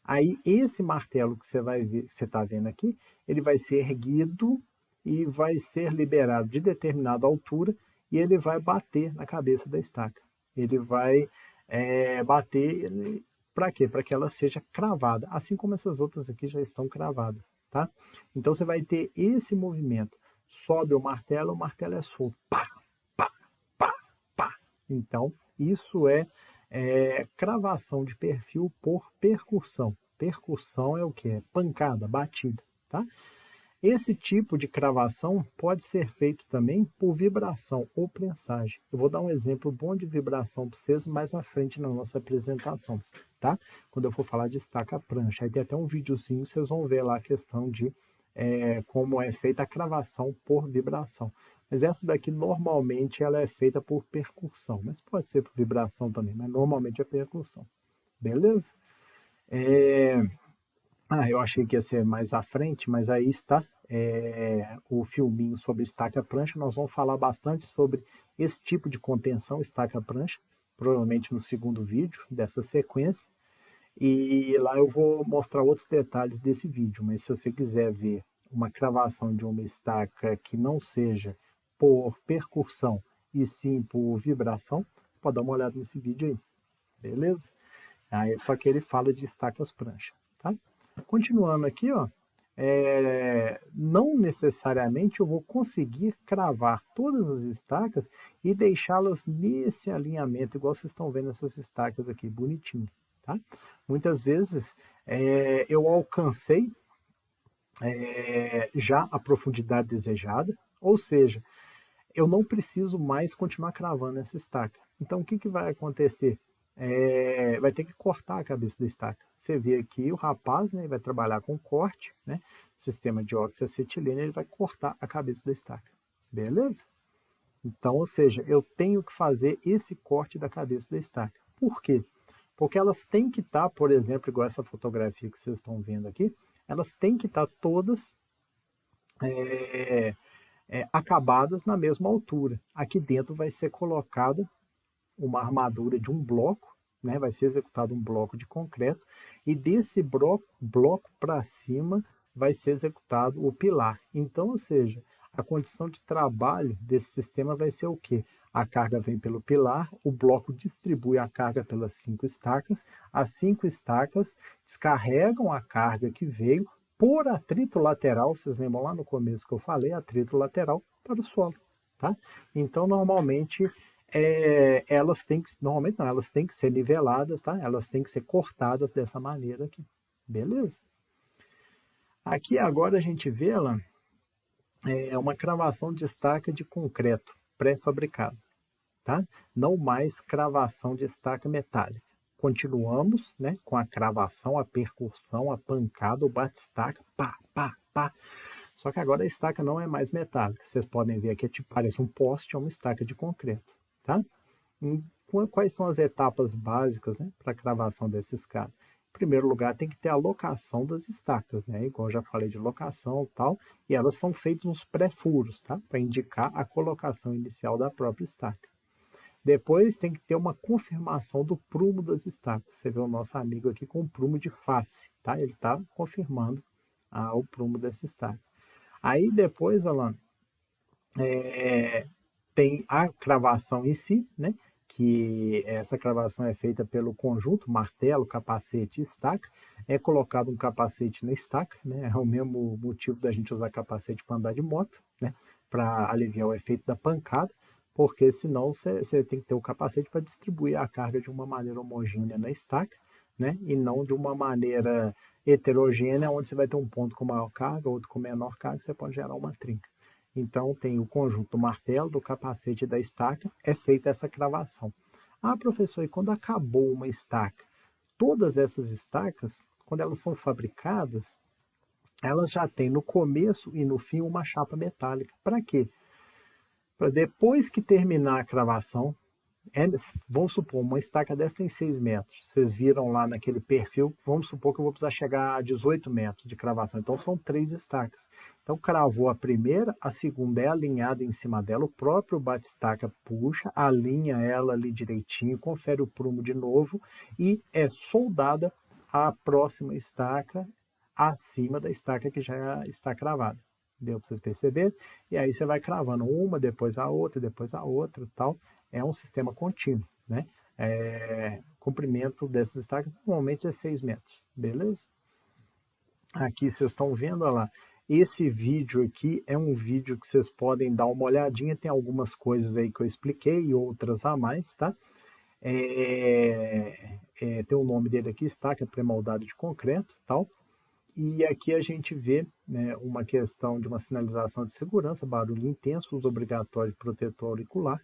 Aí esse martelo que você vai ver, que você está vendo aqui, ele vai ser erguido e vai ser liberado de determinada altura e ele vai bater na cabeça da estaca. Ele vai bater para quê? Para que ela seja cravada, assim como essas outras aqui já estão cravadas, tá? Então você vai ter esse movimento. Sobe o martelo é solto. Pá, pá, pá, pá. Então, isso é cravação de perfil por percussão. Percussão é o que? É pancada, batida, tá? Esse tipo de cravação pode ser feito também por vibração ou prensagem. Eu vou dar um exemplo bom de vibração para vocês mais à frente na nossa apresentação, tá? Quando eu for falar de estaca prancha. Aí tem até um videozinho, vocês vão ver lá a questão de como é feita a cravação por vibração. Mas essa daqui, normalmente, ela é feita por percussão. Mas pode ser por vibração também, mas normalmente é percussão. Beleza? Eu achei que ia ser mais à frente, mas aí está o filminho sobre estaca prancha. Nós vamos falar bastante sobre esse tipo de contenção estaca prancha, provavelmente no segundo vídeo dessa sequência. E lá eu vou mostrar outros detalhes desse vídeo, mas se você quiser ver uma cravação de uma estaca que não seja por percussão e sim por vibração, pode dar uma olhada nesse vídeo aí, beleza? Aí, só que ele fala de estacas prancha, tá? Continuando aqui, ó, não necessariamente eu vou conseguir cravar todas as estacas e deixá-las nesse alinhamento, igual vocês estão vendo essas estacas aqui, bonitinho, tá? Muitas vezes eu alcancei já a profundidade desejada, ou seja, eu não preciso mais continuar cravando essa estaca. Então, o que, que vai acontecer? Vai ter que cortar a cabeça da estaca. Você vê aqui o rapaz, né, vai trabalhar com corte, né, sistema de oxiacetileno, ele vai cortar a cabeça da estaca. Beleza? Então, ou seja, eu tenho que fazer esse corte da cabeça da estaca. Por quê? Porque elas têm que estar, por exemplo, igual essa fotografia que vocês estão vendo aqui, elas têm que estar todas acabadas na mesma altura. Aqui dentro vai ser colocada uma armadura de um bloco, né? Vai ser executado um bloco de concreto, e desse bloco para cima vai ser executado o pilar. Então, ou seja, a condição de trabalho desse sistema vai ser o quê? A carga vem pelo pilar, o bloco distribui a carga pelas 5 estacas, as 5 estacas descarregam a carga que veio por atrito lateral, vocês lembram lá no começo que eu falei, atrito lateral para o solo, tá? Então, normalmente, elas têm que, normalmente não, elas têm que ser niveladas, tá? Elas têm que ser cortadas dessa maneira aqui, beleza? Aqui agora a gente vê ela, uma cravação de estaca de concreto pré-fabricado, tá? Não mais cravação de estaca metálica. Continuamos, né, com a cravação, a percussão, a pancada, o bate-estaca, pá, pá, pá. Só que agora a estaca não é mais metálica. Vocês podem ver aqui, tipo, parece um poste, é uma estaca de concreto, tá? Quais são as etapas básicas, né, para a cravação dessa escada? Em primeiro lugar, tem que ter a locação das estacas, né? Igual eu já falei de locação e tal, e elas são feitas uns pré-furos, tá? Para indicar a colocação inicial da própria estaca. Depois tem que ter uma confirmação do prumo das estacas. Você vê o nosso amigo aqui com o prumo de face, tá? Ele está confirmando o prumo dessa estaca. Aí depois, Alan, tem a cravação em si, né? Que essa cravação é feita pelo conjunto martelo, capacete e estaca. É colocado um capacete na estaca, né? É o mesmo motivo da gente usar capacete para andar de moto, né? Para aliviar o efeito da pancada, porque senão você tem que ter o capacete para distribuir a carga de uma maneira homogênea na estaca, né? E não de uma maneira heterogênea, onde você vai ter um ponto com maior carga, outro com menor carga, você pode gerar uma trinca. Então, tem o conjunto do martelo, do capacete e da estaca, é feita essa cravação. Ah, professor, e quando acabou uma estaca? Todas essas estacas, quando elas são fabricadas, elas já têm no começo e no fim uma chapa metálica. Para quê? Para depois que terminar a cravação, vamos supor, uma estaca dessa tem 6 metros. Vocês viram lá naquele perfil, vamos supor que eu vou precisar chegar a 18 metros de cravação. Então, são 3 estacas. Então, cravou a primeira, a segunda é alinhada em cima dela, o próprio bate-estaca puxa, alinha ela ali direitinho, confere o prumo de novo e é soldada a próxima estaca acima da estaca que já está cravada. Deu para vocês perceberem? E aí você vai cravando uma, depois a outra e tal. É um sistema contínuo, né? O comprimento dessas estacas normalmente é 6 metros, beleza? Aqui vocês estão vendo, olha lá, esse vídeo aqui é um vídeo que vocês podem dar uma olhadinha, tem algumas coisas aí que eu expliquei e outras a mais, tá? Tem o nome dele aqui, estaca pré-moldada de concreto, tal. E aqui a gente vê, né, uma questão de uma sinalização de segurança, barulho intenso, uso obrigatório de protetor auricular.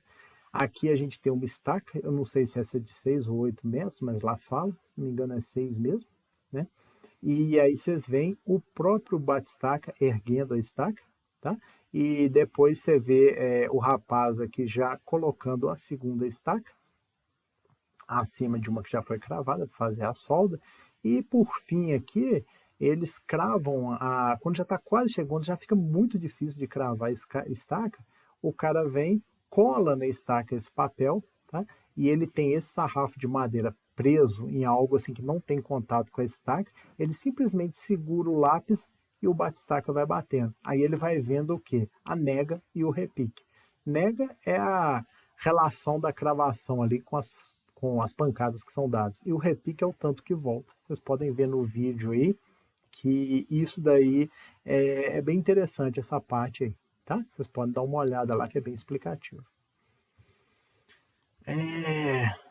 Aqui a gente tem uma estaca, eu não sei se essa é de 6 ou 8 metros, mas lá fala, se não me engano é 6 mesmo, né? E aí vocês veem o próprio bate-estaca erguendo a estaca, tá? E depois você vê o rapaz aqui já colocando a segunda estaca acima de uma que já foi cravada para fazer a solda. E por fim aqui, eles cravam, quando já está quase chegando, já fica muito difícil de cravar a estaca, o cara vem, cola na estaca esse papel, tá? E ele tem esse sarrafo de madeira preso em algo assim que não tem contato com a estaca, ele simplesmente segura o lápis e o batistaca vai batendo. Aí ele vai vendo o quê? A nega e o repique. Nega é a relação da cravação ali com as pancadas que são dadas. E o repique é o tanto que volta. Vocês podem ver no vídeo aí que isso daí é bem interessante, essa parte aí, tá? Vocês podem dar uma olhada lá que é bem explicativo.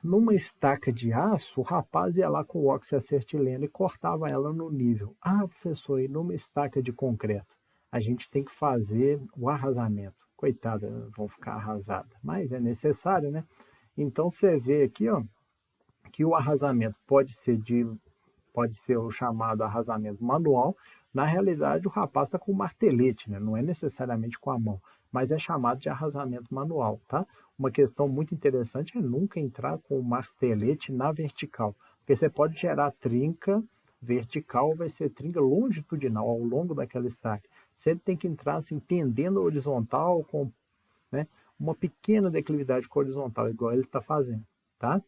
Numa estaca de aço, o rapaz ia lá com o oxiacetileno e cortava ela no nível. Ah, professor, e numa estaca de concreto? A gente tem que fazer o arrasamento. Coitada, vão ficar arrasadas, mas é necessário, né? Então você vê aqui, ó, que o arrasamento pode ser o chamado arrasamento manual. Na realidade, o rapaz está com martelete, né? Não é necessariamente com a mão, mas é chamado de arrasamento manual, tá? Uma questão muito interessante é nunca entrar com o martelete na vertical, porque você pode gerar trinca vertical, vai ser trinca longitudinal ao longo daquela estaca. Sempre tem que entrar assim, tendendo a horizontal, com, né, uma pequena declividade horizontal, igual ele está fazendo, tá?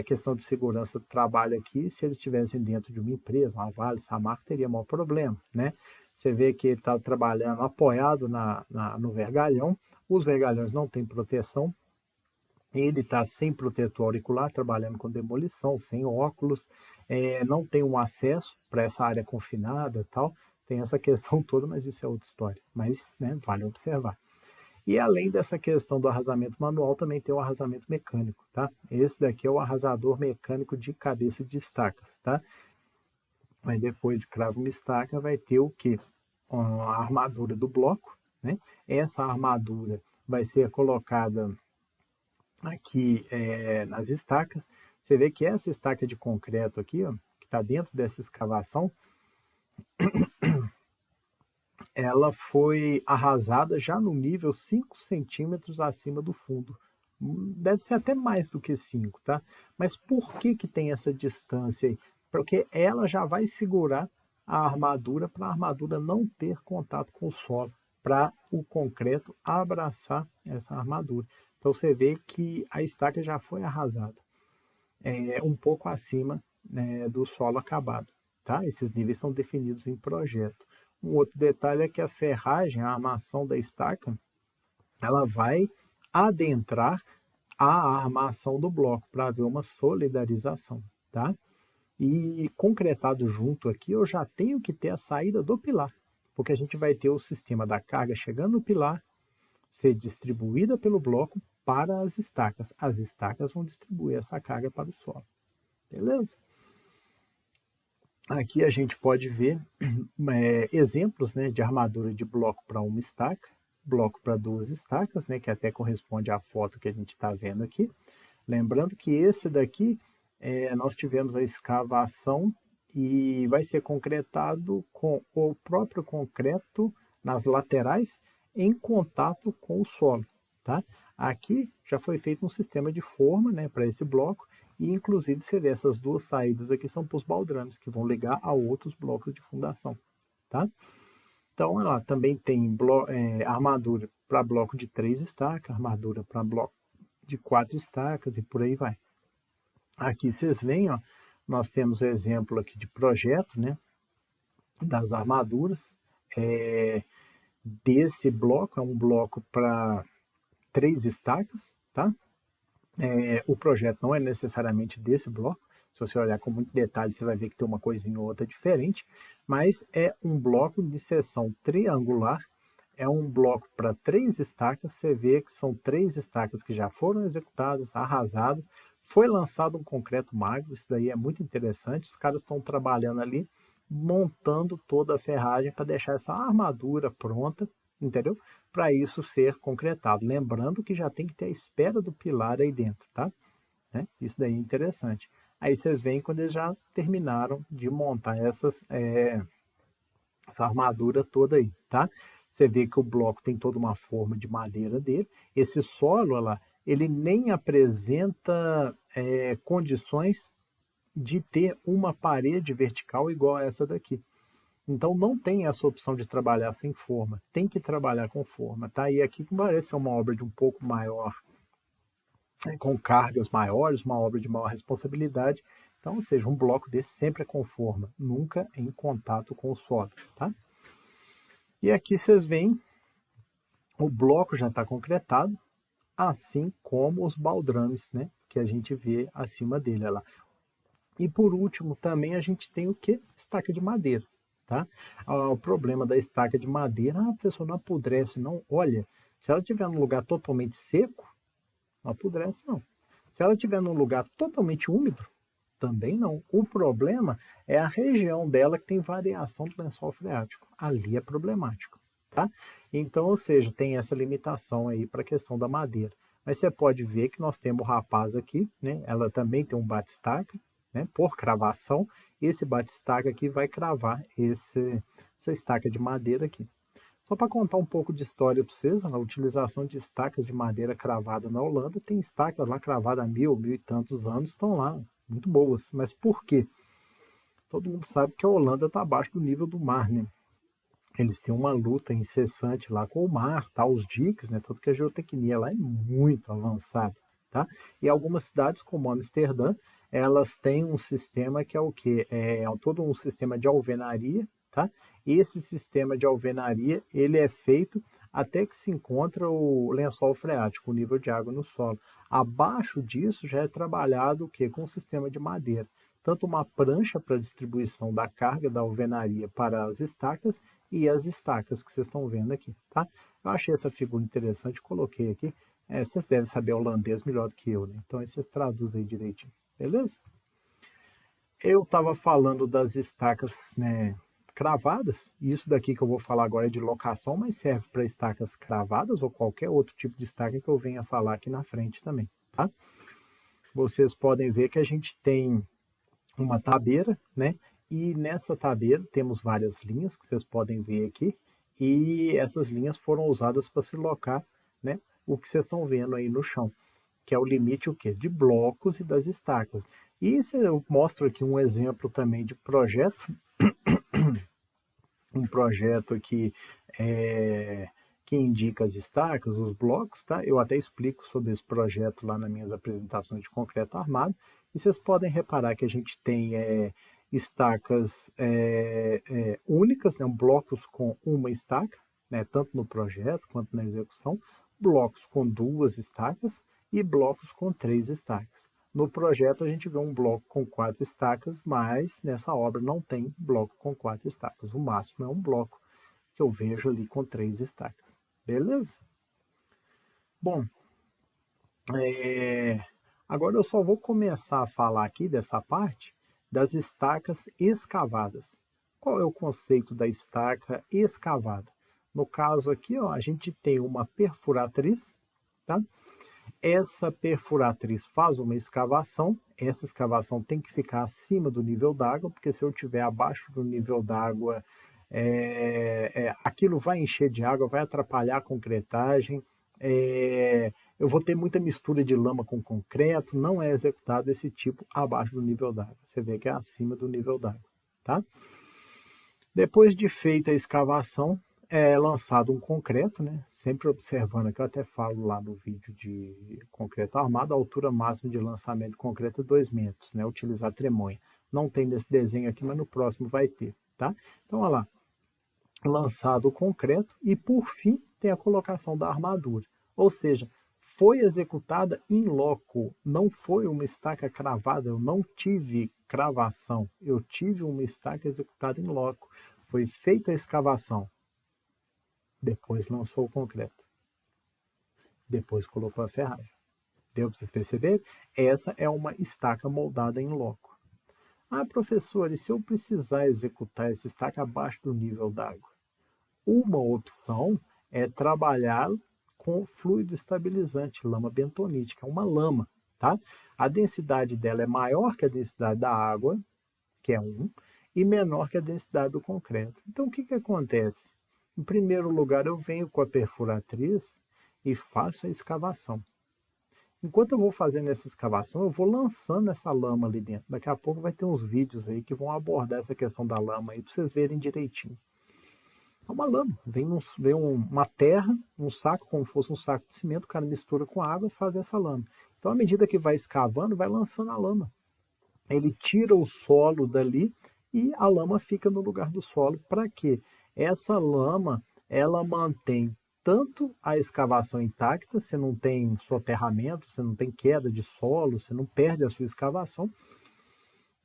Questão de segurança do trabalho aqui, se eles estivessem dentro de uma empresa, uma Vale, Samarco, teria maior problema, né? Você vê que ele está trabalhando apoiado no vergalhão, os vergalhões não têm proteção, ele está sem protetor auricular, trabalhando com demolição, sem óculos, não tem um acesso para essa área confinada e tal, tem essa questão toda, mas isso é outra história, mas né, vale observar. E além dessa questão do arrasamento manual, também tem o arrasamento mecânico, tá? Esse daqui é o arrasador mecânico de cabeça de estacas, tá? Mas depois de cravo uma estaca, vai ter o quê? A armadura do bloco, né? Essa armadura vai ser colocada aqui nas estacas. Você vê que essa estaca de concreto aqui, ó, que está dentro dessa escavação, ela foi arrasada já no nível 5 centímetros acima do fundo. Deve ser até mais do que 5, tá? Mas por que que tem essa distância aí? Porque ela já vai segurar a armadura para a armadura não ter contato com o solo, para o concreto abraçar essa armadura. Então você vê que a estaca já foi arrasada, um pouco acima, né, do solo acabado, tá? Esses níveis são definidos em projeto. Um outro detalhe é que a ferragem, a armação da estaca, ela vai adentrar a armação do bloco para haver uma solidarização, tá? E concretado junto aqui, eu já tenho que ter a saída do pilar, porque a gente vai ter o sistema da carga chegando no pilar, ser distribuída pelo bloco para as estacas. As estacas vão distribuir essa carga para o solo, beleza? Aqui a gente pode ver exemplos, né, de armadura de bloco para uma estaca, bloco para duas estacas, né, que até corresponde à foto que a gente está vendo aqui. Lembrando que esse daqui, nós tivemos a escavação e vai ser concretado com o próprio concreto nas laterais em contato com o solo, tá? Aqui já foi feito um sistema de forma, né, para esse bloco, e inclusive você vê essas duas saídas aqui são para os baldrames, que vão ligar a outros blocos de fundação, tá? Então, ela também tem armadura para bloco de 3 estacas, armadura para bloco de 4 estacas e por aí vai. Aqui vocês veem, ó, nós temos exemplo aqui de projeto, né, das armaduras. Desse bloco, é um bloco para 3 estacas, tá? O projeto não é necessariamente desse bloco. Se você olhar com muito detalhe, você vai ver que tem uma coisinha ou outra diferente, mas é um bloco de seção triangular, é um bloco para 3 estacas. Você vê que são 3 estacas que já foram executadas, arrasadas, foi lançado um concreto magro, isso daí é muito interessante. Os caras estão trabalhando ali, montando toda a ferragem para deixar essa armadura pronta, entendeu? Para isso ser concretado. Lembrando que já tem que ter a espera do pilar aí dentro, tá? Né? Isso daí é interessante. Aí vocês veem quando eles já terminaram de montar essa armadura toda aí, tá? Você vê que o bloco tem toda uma forma de madeira dele. Esse solo, lá, ele nem apresenta condições de ter uma parede vertical igual a essa daqui. Então não tem essa opção de trabalhar sem forma, tem que trabalhar com forma, tá? E aqui parece ser uma obra de um pouco maior, com cargas maiores, uma obra de maior responsabilidade. Então, ou seja, um bloco desse sempre é com forma, nunca em contato com o solo, tá? E aqui vocês veem, o bloco já está concretado, assim como os baldrames, né, que a gente vê acima dele, olha lá. E por último, também a gente tem o que? Estaca de madeira, tá? O problema da estaca de madeira, a pessoa não apodrece, não. Olha, se ela estiver num lugar totalmente seco, não apodrece, não. Se ela estiver num lugar totalmente úmido, também não. O problema é a região dela que tem variação do lençol freático. Ali é problemático, tá? Então, ou seja, tem essa limitação aí para a questão da madeira. Mas você pode ver que nós temos o rapaz aqui, né? Ela também tem um batistaca, né? Por cravação. Esse batistaca aqui vai cravar essa estaca de madeira aqui. Só para contar um pouco de história para vocês, a utilização de estacas de madeira cravada na Holanda, tem estacas lá cravadas há 1000 e tantos anos, estão lá, muito boas. Mas por quê? Todo mundo sabe que a Holanda está abaixo do nível do mar, né? Eles têm uma luta incessante lá com o mar, tá? Os diques, né? Tanto que a geotecnia lá é muito avançada, tá? E algumas cidades, como Amsterdã, elas têm um sistema que é o quê? É todo um sistema de alvenaria, tá? Esse sistema de alvenaria, ele é feito até que se encontra o lençol freático, o nível de água no solo. Abaixo disso já é trabalhado o quê? Com o sistema de madeira. Tanto uma prancha para distribuição da carga da alvenaria para as estacas e as estacas que vocês estão vendo aqui, tá? Eu achei essa figura interessante, coloquei aqui. Vocês devem saber holandês melhor do que eu, né? Então aí vocês traduzem aí direitinho, beleza? Eu estava falando das estacas, né, cravadas. Isso daqui que eu vou falar agora é de locação, mas serve para estacas cravadas ou qualquer outro tipo de estaca que eu venha falar aqui na frente também, tá? Vocês podem ver que a gente tem uma tabeira, né? E nessa tabeira temos várias linhas que vocês podem ver aqui. E essas linhas foram usadas para se locar, né? O que vocês estão vendo aí no chão, que é o limite o quê? De blocos e das estacas. E eu mostro aqui um exemplo também de projeto, um projeto aqui que indica as estacas, os blocos, tá? Eu até explico sobre esse projeto lá nas minhas apresentações de concreto armado. E vocês podem reparar que a gente tem estacas únicas, né? Blocos com uma estaca, né? Tanto no projeto quanto na execução, blocos com 2 estacas e blocos com 3 estacas. No projeto a gente vê um bloco com 4 estacas, mas nessa obra não tem bloco com 4 estacas. O máximo é um bloco que eu vejo ali com 3 estacas. Beleza? Bom, agora eu só vou começar a falar aqui dessa parte das estacas escavadas. Qual é o conceito da estaca escavada? No caso aqui, ó, a gente tem uma perfuratriz, tá? Essa perfuratriz faz uma escavação, essa escavação tem que ficar acima do nível d'água, porque se eu estiver abaixo do nível d'água, aquilo vai encher de água, vai atrapalhar a concretagem, eu vou ter muita mistura de lama com concreto, não é executado esse tipo abaixo do nível d'água. Você vê que é acima do nível d'água, tá? Depois de feita a escavação, é lançado um concreto, né? Sempre observando, que eu até falo lá no vídeo de concreto armado, a altura máxima de lançamento de concreto é 2 metros, né? Utilizar tremonha. Não tem nesse desenho aqui, mas no próximo vai ter, tá? Então, olha lá, lançado o concreto e, por fim, tem a colocação da armadura. Ou seja, foi executada in loco, não foi uma estaca cravada, eu não tive cravação, eu tive uma estaca executada in loco. Foi feita a escavação, depois lançou o concreto, depois colocou a ferragem. Deu para vocês perceberem? Essa é uma estaca moldada em loco. Ah, professor, e se eu precisar executar essa estaca abaixo do nível d'água? Uma opção é trabalhar com fluido estabilizante, lama bentonítica, é uma lama, tá? A densidade dela é maior que a densidade da água, que é 1, e menor que a densidade do concreto. Então, o que que acontece? Em primeiro lugar, eu venho com a perfuratriz e faço a escavação. Enquanto eu vou fazendo essa escavação, eu vou lançando essa lama ali dentro. Daqui a pouco vai ter uns vídeos aí que vão abordar essa questão da lama aí, para vocês verem direitinho. É uma lama, vem uma terra, um saco, como se fosse um saco de cimento, o cara mistura com água e faz essa lama. Então, à medida que vai escavando, vai lançando a lama. Ele tira o solo dali e a lama fica no lugar do solo. Para quê? Essa lama ela mantém tanto a escavação intacta, você não tem soterramento, você não tem queda de solo, você não perde a sua escavação,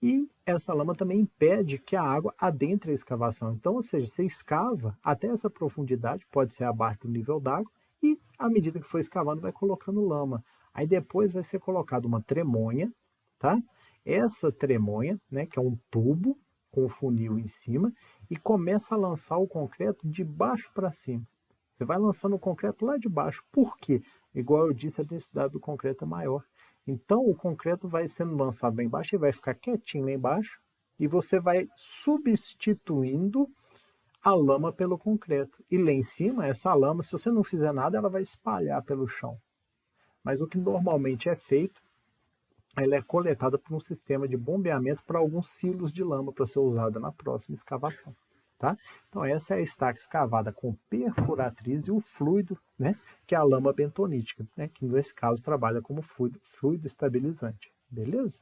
e essa lama também impede que a água adentre a escavação. Então, ou seja, você escava até essa profundidade, pode ser abaixo do nível d'água, e à medida que for escavando, vai colocando lama. Aí depois vai ser colocada uma tremonha, tá? Essa tremonha, né, que é um tubo com o funil em cima, e começa a lançar o concreto de baixo para cima. Você vai lançando o concreto lá de baixo. Por quê? Igual eu disse, a densidade do concreto é maior. Então o concreto vai sendo lançado lá embaixo e vai ficar quietinho lá embaixo, e você vai substituindo a lama pelo concreto. E lá em cima, essa lama, se você não fizer nada, ela vai espalhar pelo chão. Mas o que normalmente é feito, ela é coletada por um sistema de bombeamento para alguns silos de lama para ser usada na próxima escavação. Tá? Então essa é a estaca escavada com perfuratriz e o fluido, né, que é a lama bentonítica, né, que nesse caso trabalha como fluido estabilizante. Beleza?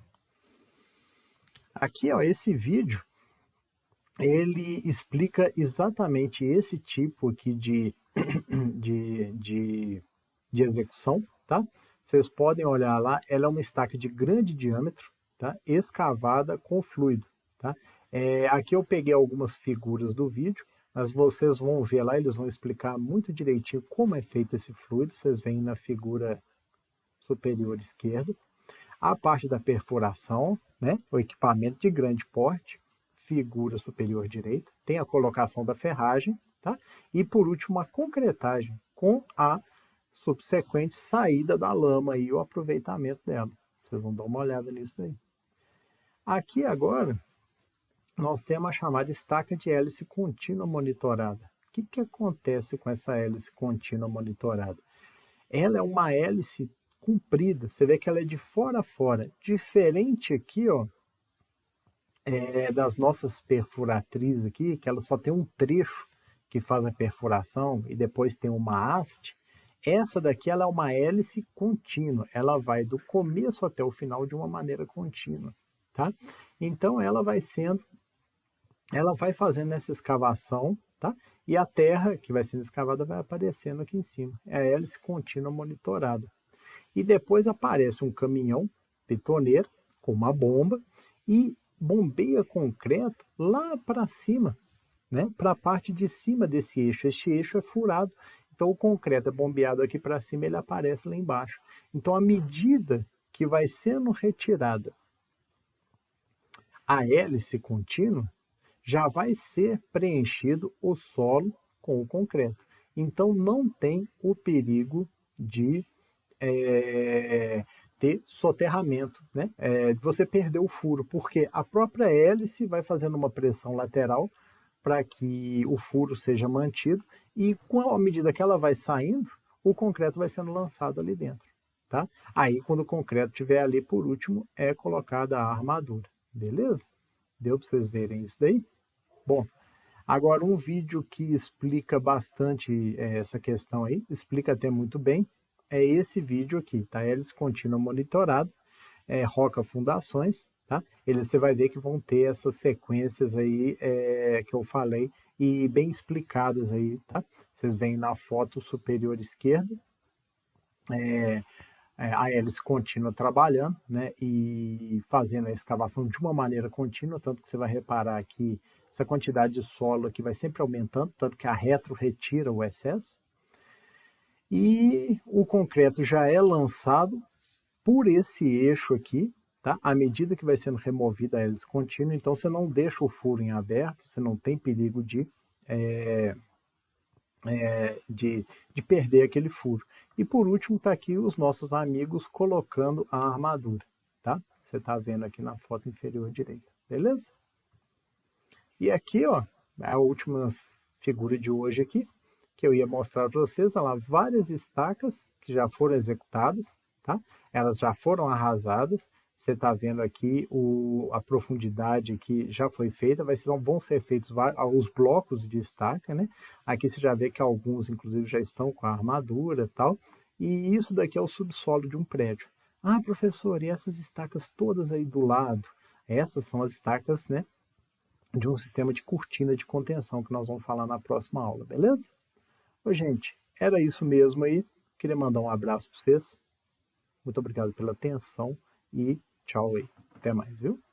Aqui, ó, esse vídeo, ele explica exatamente esse tipo aqui de execução, tá? Vocês podem olhar lá, ela é uma estaca de grande diâmetro, tá? Escavada com fluido, tá? Aqui eu peguei algumas figuras do vídeo, mas vocês vão ver lá, eles vão explicar muito direitinho como é feito esse fluido, vocês veem na figura superior esquerda. A parte da perfuração, né? O equipamento de grande porte, figura superior direita, tem a colocação da ferragem, tá? E por último a concretagem com a subsequente saída da lama e o aproveitamento dela. Vocês vão dar uma olhada nisso aí. Aqui agora nós temos a chamada estaca de hélice contínua monitorada. O que acontece com essa hélice contínua monitorada? Ela é uma hélice comprida, você vê que ela é de fora a fora, diferente aqui, ó, das nossas perfuratrizes aqui, que ela só tem um trecho que faz a perfuração e depois tem uma haste. Essa daqui ela é uma hélice contínua, ela vai do começo até o final de uma maneira contínua, tá? Então ela vai fazendo essa escavação, tá? E a terra que vai sendo escavada vai aparecendo aqui em cima. É a hélice contínua monitorada. E depois aparece um caminhão betoneiro com uma bomba e bombeia concreto lá para cima, né? Para a parte de cima desse eixo. Este eixo é furado, então o concreto é bombeado aqui para cima, ele aparece lá embaixo. Então, à medida que vai sendo retirada a hélice contínua, já vai ser preenchido o solo com o concreto. Então, não tem o perigo de ter soterramento, né? Você perdeu o furo, porque a própria hélice vai fazendo uma pressão lateral para que o furo seja mantido, e à medida que ela vai saindo, o concreto vai sendo lançado ali dentro. Tá? Aí, quando o concreto estiver ali, por último, é colocada a armadura. Beleza? Deu para vocês verem isso daí? Bom, agora um vídeo que explica bastante essa questão aí, explica até muito bem, é esse vídeo aqui, tá? Hélice contínua monitorada, Roca Fundações, tá? Você vai ver que vão ter essas sequências aí que eu falei e bem explicadas aí, tá? Vocês veem na foto superior esquerda, a hélice contínua trabalhando, né, e fazendo a escavação de uma maneira contínua, tanto que você vai reparar que essa quantidade de solo aqui vai sempre aumentando, tanto que a retro retira o excesso, e o concreto já é lançado por esse eixo aqui, tá? À medida que vai sendo removida a hélice contínua, então você não deixa o furo em aberto, você não tem perigo de perder aquele furo. E por último está aqui os nossos amigos colocando a armadura, tá? Você está vendo aqui na foto inferior direita, beleza? E aqui, ó, a última figura de hoje aqui, que eu ia mostrar para vocês, olha lá, várias estacas que já foram executadas, tá? Elas já foram arrasadas. Você está vendo aqui a profundidade que já foi feita, vão ser feitos os blocos de estaca, né? Aqui você já vê que alguns, inclusive, já estão com a armadura e tal. E isso daqui é o subsolo de um prédio. Ah, professor, e essas estacas todas aí do lado? Essas são as estacas, né, de um sistema de cortina de contenção que nós vamos falar na próxima aula, beleza? Ô, gente, era isso mesmo aí. Queria mandar um abraço para vocês. Muito obrigado pela atenção e tchau aí. Até mais, viu?